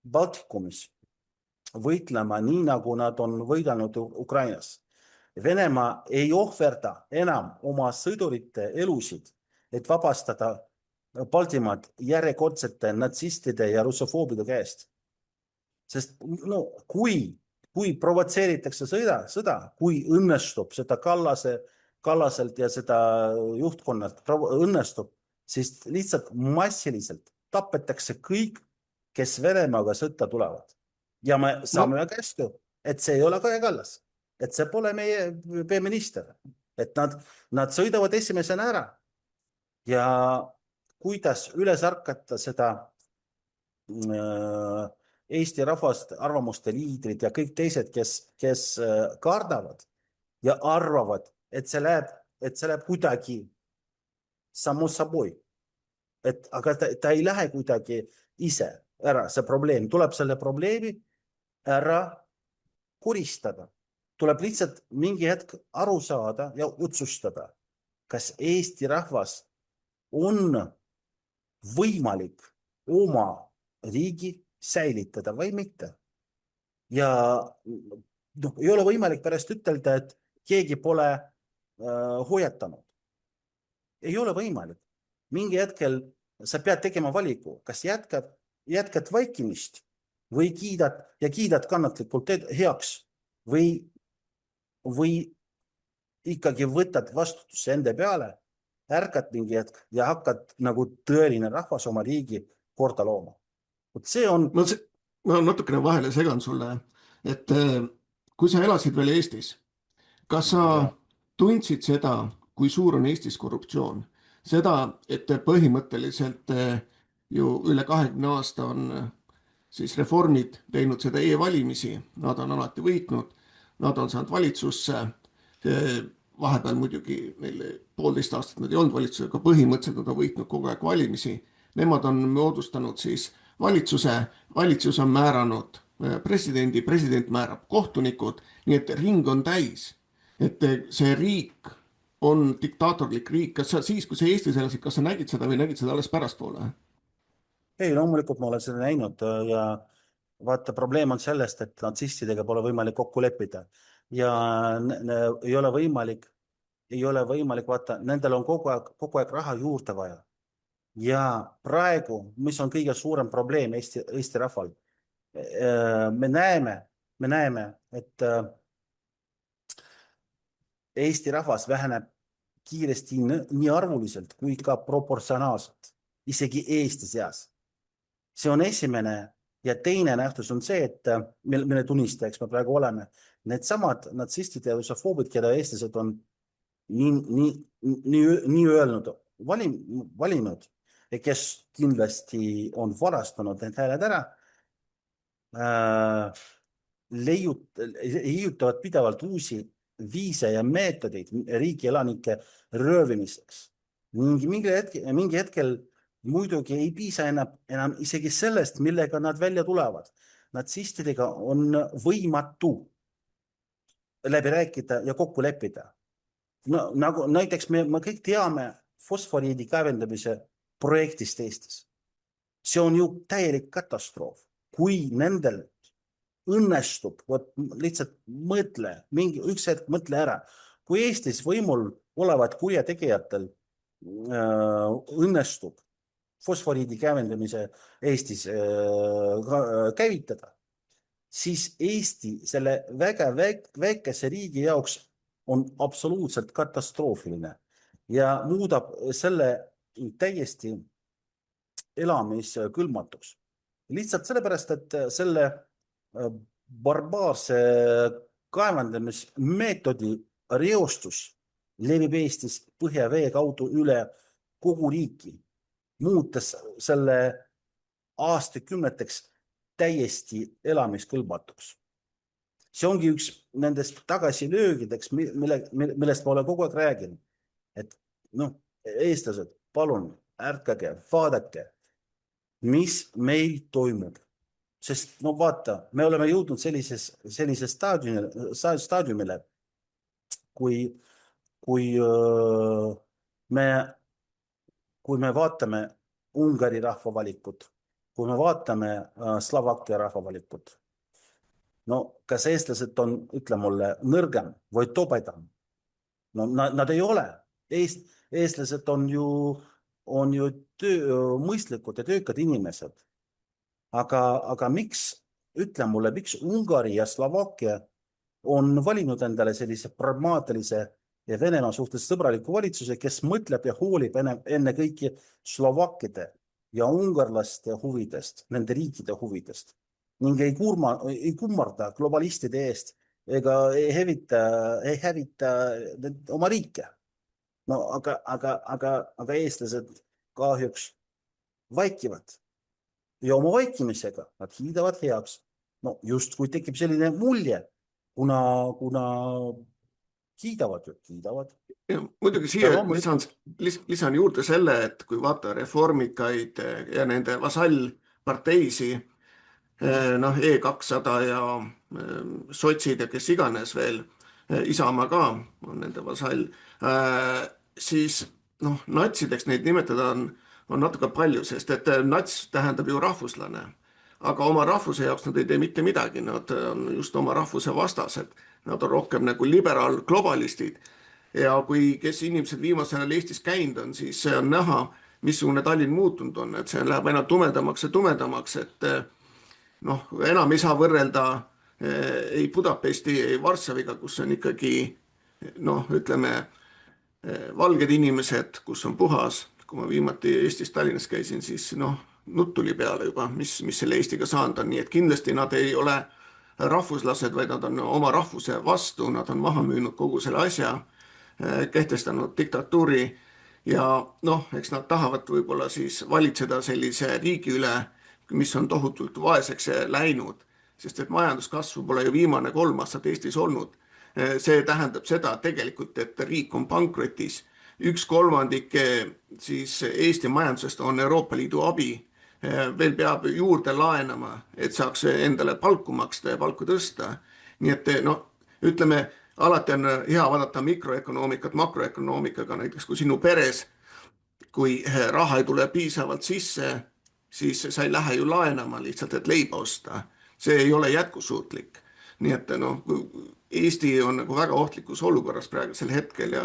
Baltikumis võitlema nii, nagu nad on võidelnud Ukrainas. Venemaa ei ohverda enam oma sõdurite elusid, et vabastada Baltimaad järjekordsete natsistide ja russofoobide käest. Sest kui provotseeritakse sõda, kui õnnestub seda Kallaselt ja seda juhtkonnalt õnnestub, siis lihtsalt massiliselt tapetakse kõik, kes Venemaaga sõtta tulevad. Ja me saame väga hästi, et see ei ole Kaja Kallas, et see pole meie peaminister, et nad sõidavad esimesena ära. Ja kuidas üles ärkata seda Eesti rahvast, arvamuste liidrid ja kõik teised, kes kardavad ja arvavad, et see läheb kuidagi samu saboi. Aga ta ei lähe kuidagi ise ära, see probleem. Tuleb selle probleemi ära kuristada. Tuleb lihtsalt mingi hetk aru saada ja otsustada, kas Eesti rahvas on võimalik oma riigi säilitada või mitte. Ja ei ole võimalik pärast ütelda, et keegi pole hoiatanud. Ei ole võimalik. Mingi hetkel sa pead tegema valiku, kas jätkad vaikimist või kiidad kannatlikult heaks või ikkagi võtad vastutuse enda peale, ärkad mingi hetk ja hakkad nagu tõeline rahvas oma riigi korda looma. See on... Ma natukene vahele segan sulle, et kui sa elasid veel Eestis, kas sa tundsid seda, kui suur on Eestis korruptsioon? Seda, et põhimõtteliselt ju üle 20 aasta on siis reformid teinud seda e-valimisi, nad on alati võitnud, nad on saanud valitsusse, vahepeal muidugi neil 1,5 aastat nad ei olnud valitsuses, aga põhimõtteliselt nad on võitnud kogu aeg valimisi. Nemad on moodustanud siis valitsuse, valitsus on määranud presidendi, president määrab kohtunikud, nii et ring on täis, et see riik on diktaatorlik riik. Kas sa siis, kui sa Eestis elasid, kas sa nägid seda või nägid seda alles pärastpoole? Ei, loomulikult ma olen seda näinud ja vaata, probleem on sellest, et natsistidega pole võimalik kokku leppida ja ei ole võimalik, vaata, nendel on kogu aeg raha juurde vaja. Ja praegu, mis on kõige suurem probleem Eesti rahval, me näeme, et Eesti rahvas väheneb kiiresti nii arvuliselt kui ka proportsionaalselt, isegi Eesti seas. See on esimene ja teine nähtus on see, et mille tunnistajaks me praegu oleme. Need samad natsistid ja russofoobid, keda eestlased on nii öelnud, valinud ja kes kindlasti on varastanud need hääled ära, leiutavad pidevalt uusi viise ja meetodeid riigi elanike röövimiseks. Mingi hetkel muidugi ei piisa enam isegi sellest, millega nad välja tulevad. Natsistidega on võimatu läbi rääkida ja kokku leppida. No, nagu näiteks me kõik teame fosforiidi kaevendamise projektist Eestis. See on ju täielik katastroof. Kui nendel õnnestub, lihtsalt mõtle, üks hetk mõtle ära, kui Eestis võimul olevad kurjategijatel õnnestub fosforiidi kaevendamise Eestis käivitada, siis Eesti selle väga väikese riigi jaoks on absoluutselt katastroofiline ja muudab selle täiesti elamiskõlbmatuks. Lihtsalt sellepärast, et selle barbaarse kaevandamismeetodi reostus levib Eestis põhjavee kaudu üle kogu riiki, muutes selle aastakümneteks täiesti elamiskõlbmatuks. See ongi üks nendest tagasilöögideks, millest ma olen kogu aeg rääginud. Et noh, eestlased, palun ärkage, vaadake, mis meil toimub. Sest no vaata, me oleme jõudnud sellise staadiumile, kui me vaatame Ungari rahvavalikut, kui me vaatame Slovakkia rahvavalikut, no kas eestlased on, ütle mulle, nõrgem või tobedam? No nad ei ole. Eestlased on ju mõistlikud ja töökad inimesed. Aga miks, ütle mulle, miks Ungari ja Slovakkia on valinud endale sellise pragmaatilise ja Venemaa suhtes sõbraliku valitsuse, kes mõtleb ja hoolib enne kõiki slovakkide ja ungarlaste huvidest, nende riikide huvidest ning ei kummarda globalistide eest ega ei hävita oma riike. No aga eestlased kahjuks vaikivad ja oma vaikimisega nad kiidavad heaks. No just kui tekib selline mulje, kuna kiidavad. Ja, muidugi siia lisan juurde selle, et kui vaata reformikaid ja nende vasallparteisi, E200 ja sotsid ja kes iganes veel, Isamaa ka on nende vasall, siis natsideks neid nimetada on natuke palju, sest et nats tähendab ju rahvuslane. Aga oma rahvuse jaoks nad ei tee mitte midagi, nad on just oma rahvuse vastased. Nad on rohkem nagu liberaalglobalistid. Ja kui kes inimesed viimasel ajal Eestis käinud on, siis see on näha, missugune Tallinn muutunud on. Et see läheb aina tumedamaks ja tumedamaks, et enam ei saa võrrelda ei Budapesti, ei Varssaviga, kus on ikkagi, ütleme, valged inimesed, kus on puhas. Kui ma viimati Eestis Tallinnas käisin, siis nutt tuli peale juba, mis selle Eestiga saanud on. Nii et kindlasti nad ei ole rahvuslased, vaid nad on oma rahvuse vastu, nad on maha müünud kogu selle asja, kehtestanud diktatuuri ja eks nad tahavad võib-olla siis valitseda sellise riigi üle, mis on tohutult vaeseks läinud, sest et majanduskasvu pole ju viimane 3 aastat Eestis olnud. See tähendab seda tegelikult, et riik on pankrotis. 1/3 siis Eesti majandusest on Euroopa Liidu abi. Veel peab juurde laenama, et saaks endale palku maksta ja palku tõsta. Nii et ütleme, alati on hea vaadata mikroökonoomikat makroökonoomikaga, näiteks kui sinu peres, kui raha ei tule piisavalt sisse, siis sa ei lähe ju laenama lihtsalt, et leiba osta. See ei ole jätkusuutlik. Nii et Eesti on nagu väga ohtlikus olukorras praegusel hetkel ja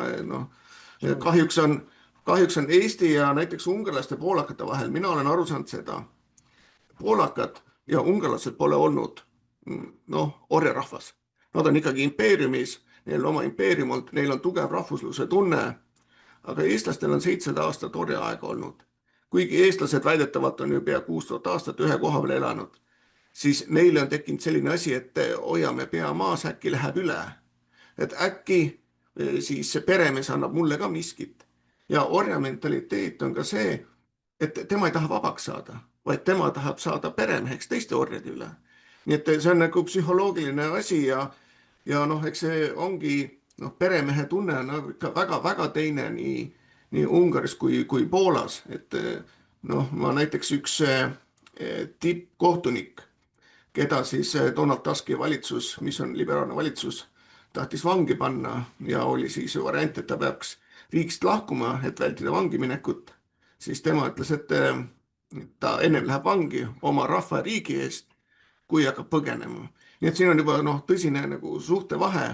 kahjuks on Eesti ja näiteks ungarlaste ja poolakate vahel. Mina olen aru saanud seda. Poolakad ja ungarlased pole olnud orjarahvas. Nad on ikkagi impeeriumis, neil on oma impeerium olnud, neil on tugev rahvusluse tunne, aga eestlastel on 700 aastat orjaaega olnud. Kuigi eestlased väidetavalt on ju pea 6000 aastat ühe koha peal elanud, siis neile on tekkinud selline asi, et hoiame pea maas, äkki läheb üle. Et äkki siis see peremees annab mulle ka miskit. Ja orjamentaliteet on ka see, et tema ei taha vabaks saada, vaid tema tahab saada peremeheks teiste orjade üle. Nii et see on nagu psühholoogiline asi ja eks see ongi noh, peremehe tunne on ikka väga-väga teine nii Ungaris kui Poolas, et noh, ma näiteks üks tippkohtunik, keda siis Donald Tuski valitsus, mis on liberaalne valitsus, tahtis vangi panna ja oli siis ju variant, et ta peaks riigist lahkuma, et vältida vangi minekut, siis tema ütles, et ta ennem läheb vangi oma rahva ja riigi eest, kui hakkab põgenema. nii et siin on juba noh, tõsine nagu suhtevahe,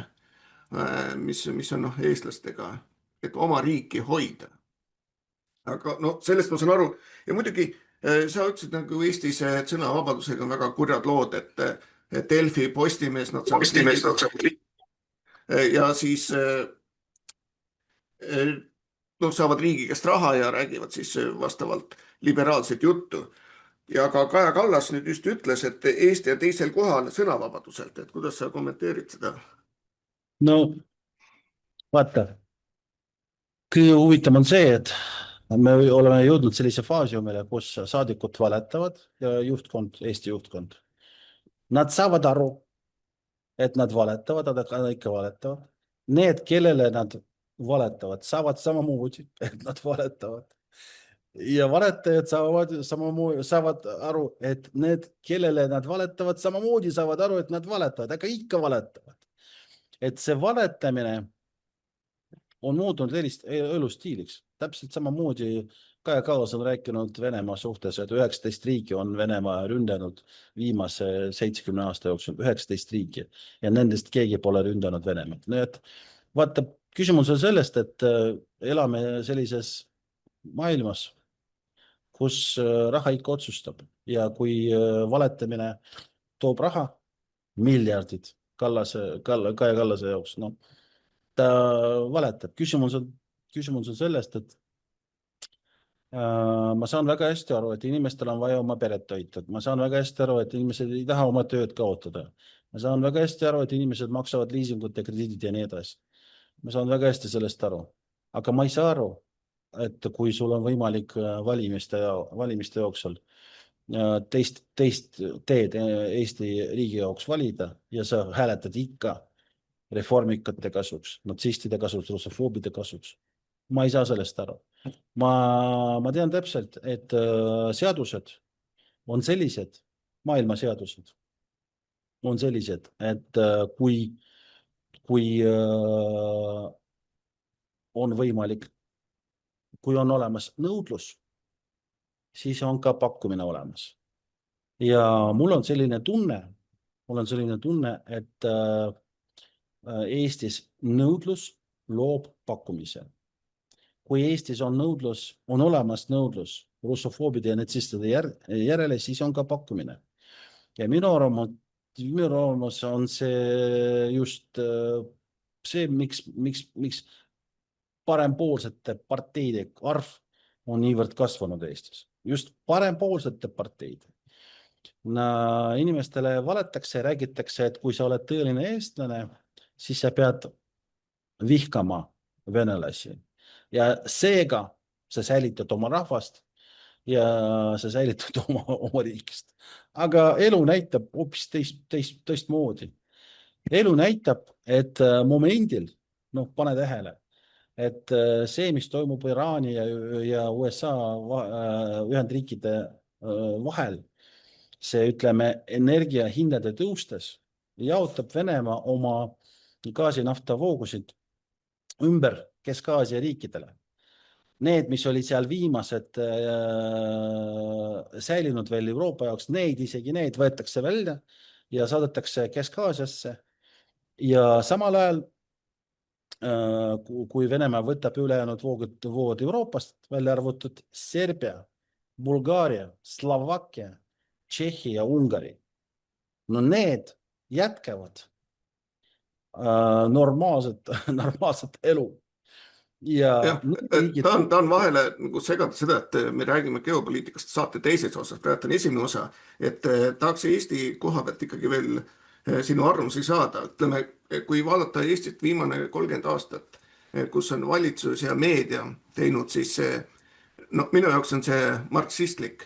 mis on noh, eestlastega, et oma riiki hoida. Aga no sellest ma saan aru ja muidugi sa ütlesid nagu Eestis, et sõnavabadusega on väga kurjad lood, et Delfi, Postimees, nad saavad ja siis noh, saavad riigi käest raha ja räägivad siis vastavalt liberaalset juttu. Ja ka Kaja Kallas nüüd just ütles, et Eesti on teisel kohal sõnavabaduselt, et kuidas sa kommenteerid seda? no vaata, kõige huvitavam on see, et me oleme jõudnud sellise faasi omale, kus saadikud valetavad ja juhtkond, Eesti juhtkond. Nad saavad aru, et nad valetavad, aga nad ikka valetavad. Need, kellele nad valetavad, saavad samamoodi, et nad valetavad. Ja valetajad saavad aru, et need, kellele nad valetavad, samamoodi saavad aru, et nad valetavad, aga ikka valetavad. Et see valetamine on muutunud elustiiliks. Täpselt samamoodi Kaja Kallas on rääkinud Venemaa suhtes, et 19 riiki on Venemaa ründanud viimase 70 aasta jooksul, 19 riiki ja nendest keegi pole ründanud Venemaad. Nii et vaata, küsimus on sellest, et elame sellises maailmas, kus raha ikka otsustab ja kui valetamine toob raha, miljardid Kaja Kallase jaoks, no ta valetab. Küsimus on sellest, et ma saan väga hästi aru, et inimestel on vaja oma peret toita. Ma saan väga hästi aru, et inimesed ei taha oma tööd kaotada. Ma saan väga hästi aru, et inimesed maksavad liisingud ja krediidid ja nii edasi. Ma saan väga hästi sellest aru. Aga ma ei saa aru, et kui sul on võimalik valimiste jooksul teist teed Eesti riigi jaoks valida ja sa hääletad ikka reformikate kasuks, natsistide kasuks, russofoobide kasuks. Ma ei saa sellest aru. Ma tean täpselt, et seadused on sellised, maailma seadused on sellised, et kui on võimalik, kui on olemas nõudlus, siis on ka pakkumine olemas. Ja mul on selline tunne, et Eestis nõudlus loob pakkumise. Kui Eestis on olemas nõudlus russofoobide ja natsistide järele, siis on ka pakkumine. Ja minu arvamus on see just see, miks parempoolsete parteide arv on niivõrd kasvanud Eestis. Just parempoolsete parteide. Inimestele valetakse ja räägitakse, et kui sa oled tõeline eestlane, siis sa pead vihkama venelasi. Ja seega sa säilitad oma rahvast ja sa säilitad oma riikist. Aga elu näitab hoopis teistmoodi. Elu näitab, et momendil, pane tähele, et see, mis toimub Iraani ja USA Ühendriikide vahel, see, ütleme, energiahindade tõustes jaotab Venemaa oma gaasinaftavoogusid ümber Kesk-Aasia riikidele. Need, mis olid seal viimased säilinud veel Euroopa jaoks, isegi need võetakse välja ja saadetakse Kesk-Aasiasse. Ja samal ajal, kui Venemaa võtab ülejäänud vood Euroopast, välja arvutud Serbia, Bulgaaria, Slovakkia, Tšehhi ja Ungari. Need jätkavad normaalset elu. Ja tahan vahele nagu segada seda, et me räägime geopoliitikast saate teises osas, praegu on esimene osa, et tahaks Eesti koha pealt ikkagi veel sinu arvamusi saada. Ütleme, kui vaadata Eestit viimane 30 aastat, kus on valitsus ja meedia teinud siis minu jaoks on see marksistlik.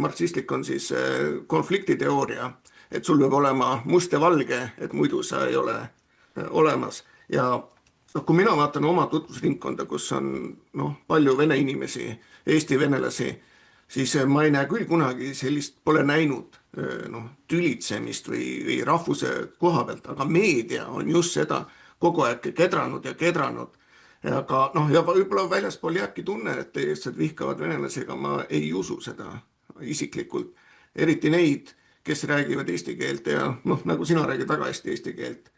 Marksistlik on siis konfliktiteooria, et sul peab olema must ja valge, et muidu sa ei ole olemas. Ja noh, kui mina vaatan oma tutvusringkonda, kus on palju vene inimesi, eesti venelasi, siis ma ei näe küll kunagi sellist, pole näinud tülitsemist või rahvuse koha pealt, aga meedia on just seda kogu aeg kedranud ja kedranud. Aga ja võib-olla väljaspool jääbki tunne, et eestlased vihkavad venelasi, aga ma ei usu seda isiklikult. Eriti neid, kes räägivad eesti keelt ja nagu sina räägid väga hästi eesti keelt.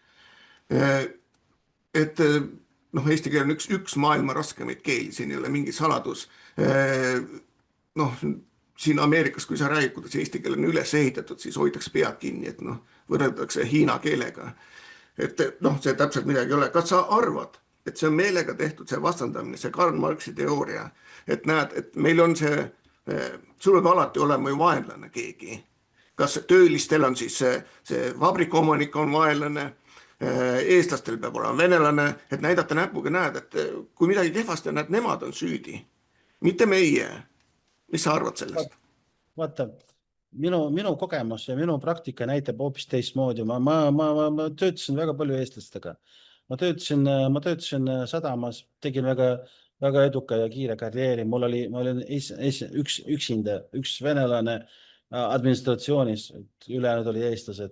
Et eesti keel on üks maailma raskemaid keeli, siin ei ole mingi saladus. Noh, siin Ameerikas, kui sa räägid, kuidas eesti keel on üles ehitatud, siis hoitakse pead kinni, et võrreldakse hiina keelega. Et see täpselt midagi ei ole. Kas sa arvad, et see on meelega tehtud, see vastandamine, see Karl Marxi teooria, et näed, et meil on sul võib alati olema ju vaenlane keegi. Kas töölistel on siis see vabrikuomanik on vaenlane, eestlastel peab olema venelane, et näidata näpuga, näed, et kui midagi kehvasti on, näed, nemad on süüdi, mitte meie. Mis sa arvad sellest? Vaata, minu kogemus ja minu praktika näitab hoopis teistmoodi. Ma töötasin väga palju eestlastega. Ma töötasin sadamas, tegin väga eduka ja kiire karjääri. Ma olin üksinda, üks venelane administratsioonis, ülejäänud oli eestlased.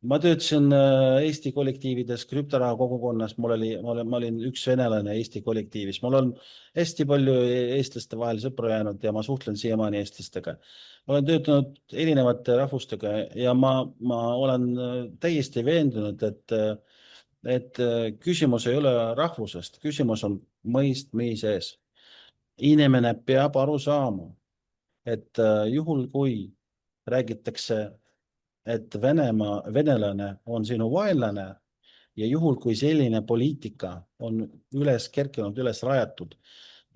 Ma töötasin Eesti kollektiivides, krüptoraha kogukonnas, ma olin üks venelane Eesti kollektiivis. Mul on hästi palju eestlaste vahel sõpru jäänud ja ma suhtlen siiamaani eestlastega. Ma olen töötanud erinevate rahvustega ja ma olen täiesti veendunud, et küsimus ei ole rahvusest, küsimus on mõistmises. Inimene peab aru saama, et juhul kui räägitakse, et venelane on sinu vaenlane ja juhul, kui selline poliitika on üles kerkinud, üles rajatud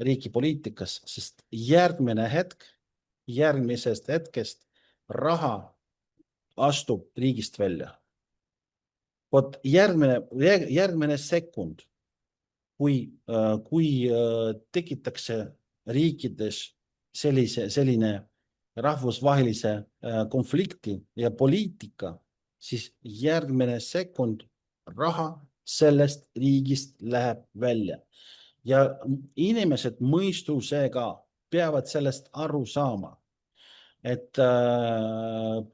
riigi poliitikas, sest järgmisest hetkest raha astub riigist välja. Vot järgmine sekund, kui tekitakse riikides selline rahvusvahelise konflikti ja poliitika, siis järgmine sekund raha sellest riigist läheb välja. Ja inimesed mõistusega peavad sellest aru saama, et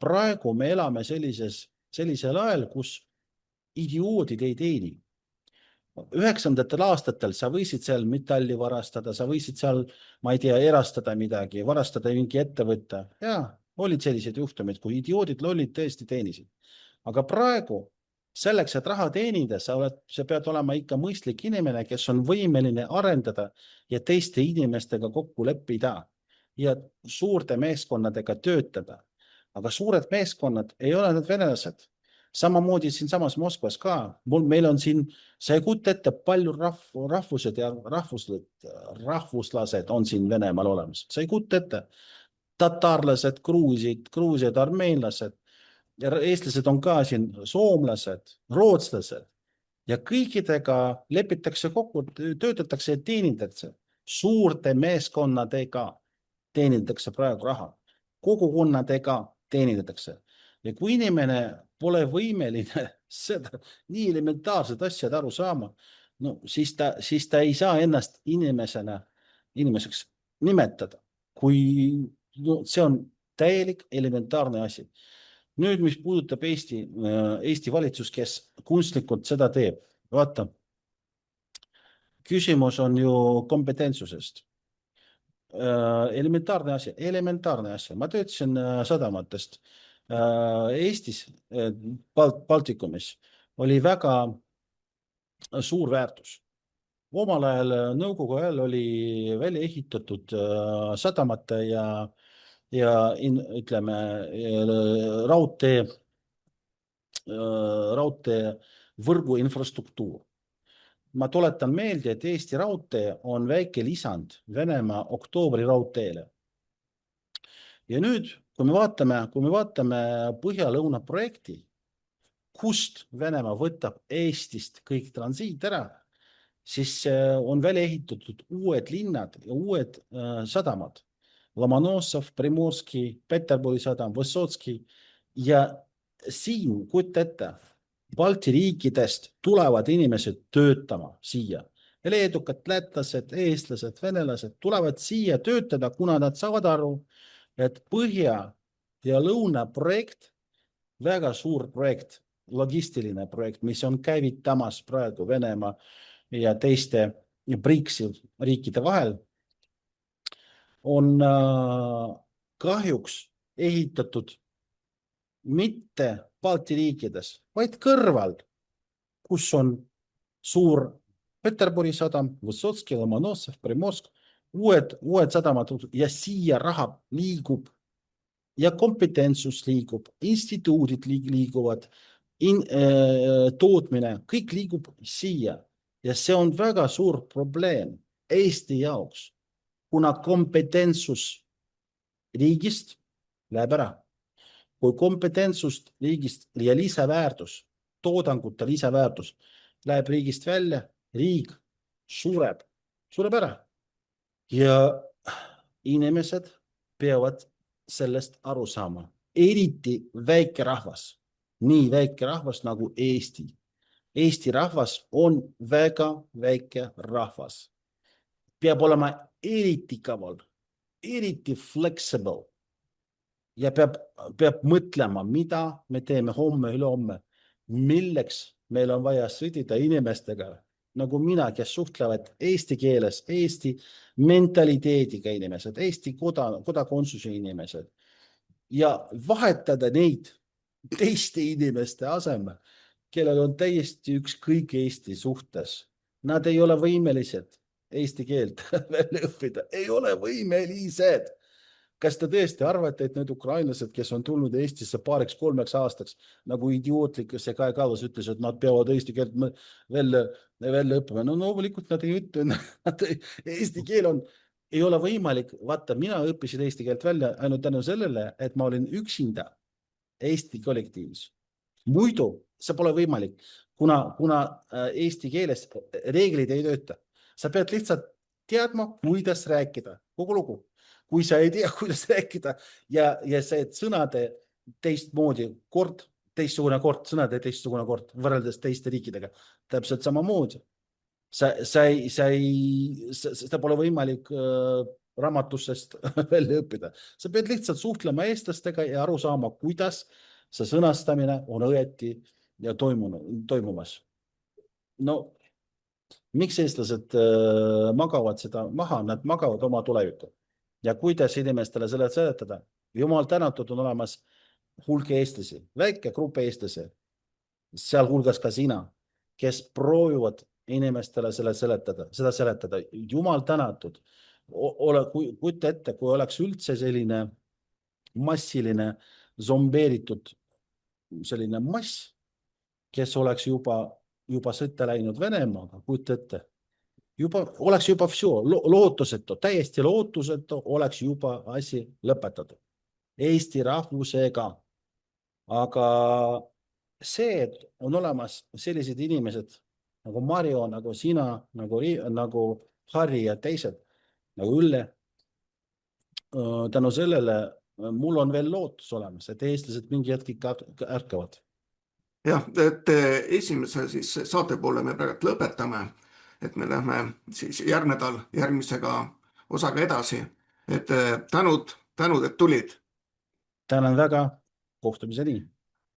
praegu me elame sellisel ajal, kus idioodid ei teeni. 90ndatel aastatel sa võisid seal metalli varastada, sa võisid seal, ma ei tea, erastada midagi, varastada mingi ettevõtte. Jaa, olid sellised juhtumid, kui idioodid lollid tõesti teenisid. Aga praegu selleks, et raha teenida, sa pead olema ikka mõistlik inimene, kes on võimeline arendada ja teiste inimestega kokku leppida ja suurte meeskonnadega töötada. Aga suured meeskonnad ei ole need venelased. Samamoodi siinsamas Moskvas ka. Meil on siin, sa ei kujuta ette, palju rahvused ja rahvuslased on siin Venemaal olemas. Sa ei kujuta ette. Tatarlased, gruusiad, armeenlased, eestlased on ka siin, soomlased, rootslased ja kõikidega lepitakse kokku, töötatakse ja teenindatakse. Suurte meeskonnadega teenindatakse praegu raha. Kogukonnadega teenindatakse. Ja kui inimene pole võimeline seda nii elementaarset asjad aru saama, siis ta ei saa ennast inimeseks nimetada, kui see on täielik elementaarne asi. Nüüd, mis puudutab Eesti valitsus, kes kunstlikult seda teeb, vaata, küsimus on ju kompetentsusest. Elementaarne asja. Ma töötasin sadamatest. Eestis, Baltikumis, oli väga suur väärtus. Omal ajal nõukogu ajal oli välja ehitatud sadamate ja ütleme raudtee võrgu infrastruktuur. Ma tuletan meelde, et Eesti raudtee on väike lisand Venemaa oktoobri raudteele. Ja nüüd, kui me vaatame Põhja-Lõuna projekti, kust Venemaa võtab Eestist kõik transiit ära, siis on välja ehitatud uued linnad ja uued sadamad. Lomonossov, Primorski, Peterburi sadam, Võssotski ja siin, kujuta ette, Balti riikidest tulevad inimesed töötama siia. Leedukad, lätlased, eestlased, venelased tulevad siia töötada, kuna nad saavad aru, et Põhja ja Lõuna projekt, väga suur projekt, logistiline projekt, mis on käivitamas praegu Venemaa ja teiste BRICS-i riikide vahel, on kahjuks ehitatud mitte Balti riikides, vaid kõrval, kus on suur Peterburi sadam, Võsotski, Lomonosov, Primorsk, uued sadamad ja siia raha liigub ja kompetentsus liigub, instituudid liiguvad, tootmine, kõik liigub siia ja see on väga suur probleem Eesti jaoks, kuna kompetentsus riigist läheb ära. Kui kompetentsust riigist ja lisaväärtus, toodangute lisaväärtus läheb riigist välja, riik sureb ära. Ja inimesed peavad sellest aru saama. Eriti väike rahvas, nii väike rahvas nagu Eesti. Eesti rahvas on väga väike rahvas. Peab olema eriti kaval, eriti flexible. Ja peab mõtlema, mida me teeme homme, ülehomme, milleks meil on vaja sõdida inimestega, nagu mina, kes suhtlevad eesti keeles, Eesti mentaliteediga inimesed, Eesti kodakondsuse inimesed ja vahetada neid teiste inimeste asemel, kellel on täiesti ükskõik Eesti suhtes. Nad ei ole võimelised eesti keelt välja õppida, ei ole võimelised. Kas te tõesti arvate, et need ukrainlased, kes on tulnud Eestisse 2-3 aastaks, nagu idiootlik see Kai Kallas ütles, et nad peavad eesti keelt välja õppima? No loomulikult nad ei ütle, eesti keel ei ole võimalik. Vaata, mina õppisin eesti keelt välja ainult tänu sellele, et ma olin üksinda Eesti kollektiivis. Muidu see pole võimalik, kuna eesti keeles reeglid ei tööta. Sa pead lihtsalt teadma, kuidas rääkida, kogu lugu. Kui sa ei tea, kuidas rääkida ja see sõnade teistmoodi kord, teistsugune kord, sõnade teistsugune kord võrreldes teiste riikidega, täpselt samamoodi. Seda pole võimalik raamatusest välja õppida. Sa pead lihtsalt suhtlema eestlastega ja aru saama, kuidas see sõnastamine on õieti ja toimumas. No, miks eestlased magavad seda maha? Nad magavad oma tulevikku. Ja kuidas inimestele selle seletada? Jumal tänatud on olemas hulk eestlasi, väike grupp eestlasi, sealhulgas ka sina, kes proovivad inimestele seda seletada. Jumal tänatud. Kujuta ette, kui oleks üldse selline massiline zombeeritud selline mass, kes oleks juba sõtta läinud Venemaaga, kujuta ette. Oleks juba lootusetu, täiesti lootusetu oleks juba asi lõpetatud Eesti rahvusega. Aga see, et on olemas sellised inimesed nagu Mario, nagu sina, nagu Harri ja teised, nagu Ülle, tänu sellele mul on veel lootus olemas, et eestlased mingi hetk ikka ärkavad. Jah, et esimese siis saate poole me praegu lõpetame. Et me lähme siis järgnädal järgmisega osaga edasi. Et tänud, et tulid. Tänan väga. Kohtumiseni.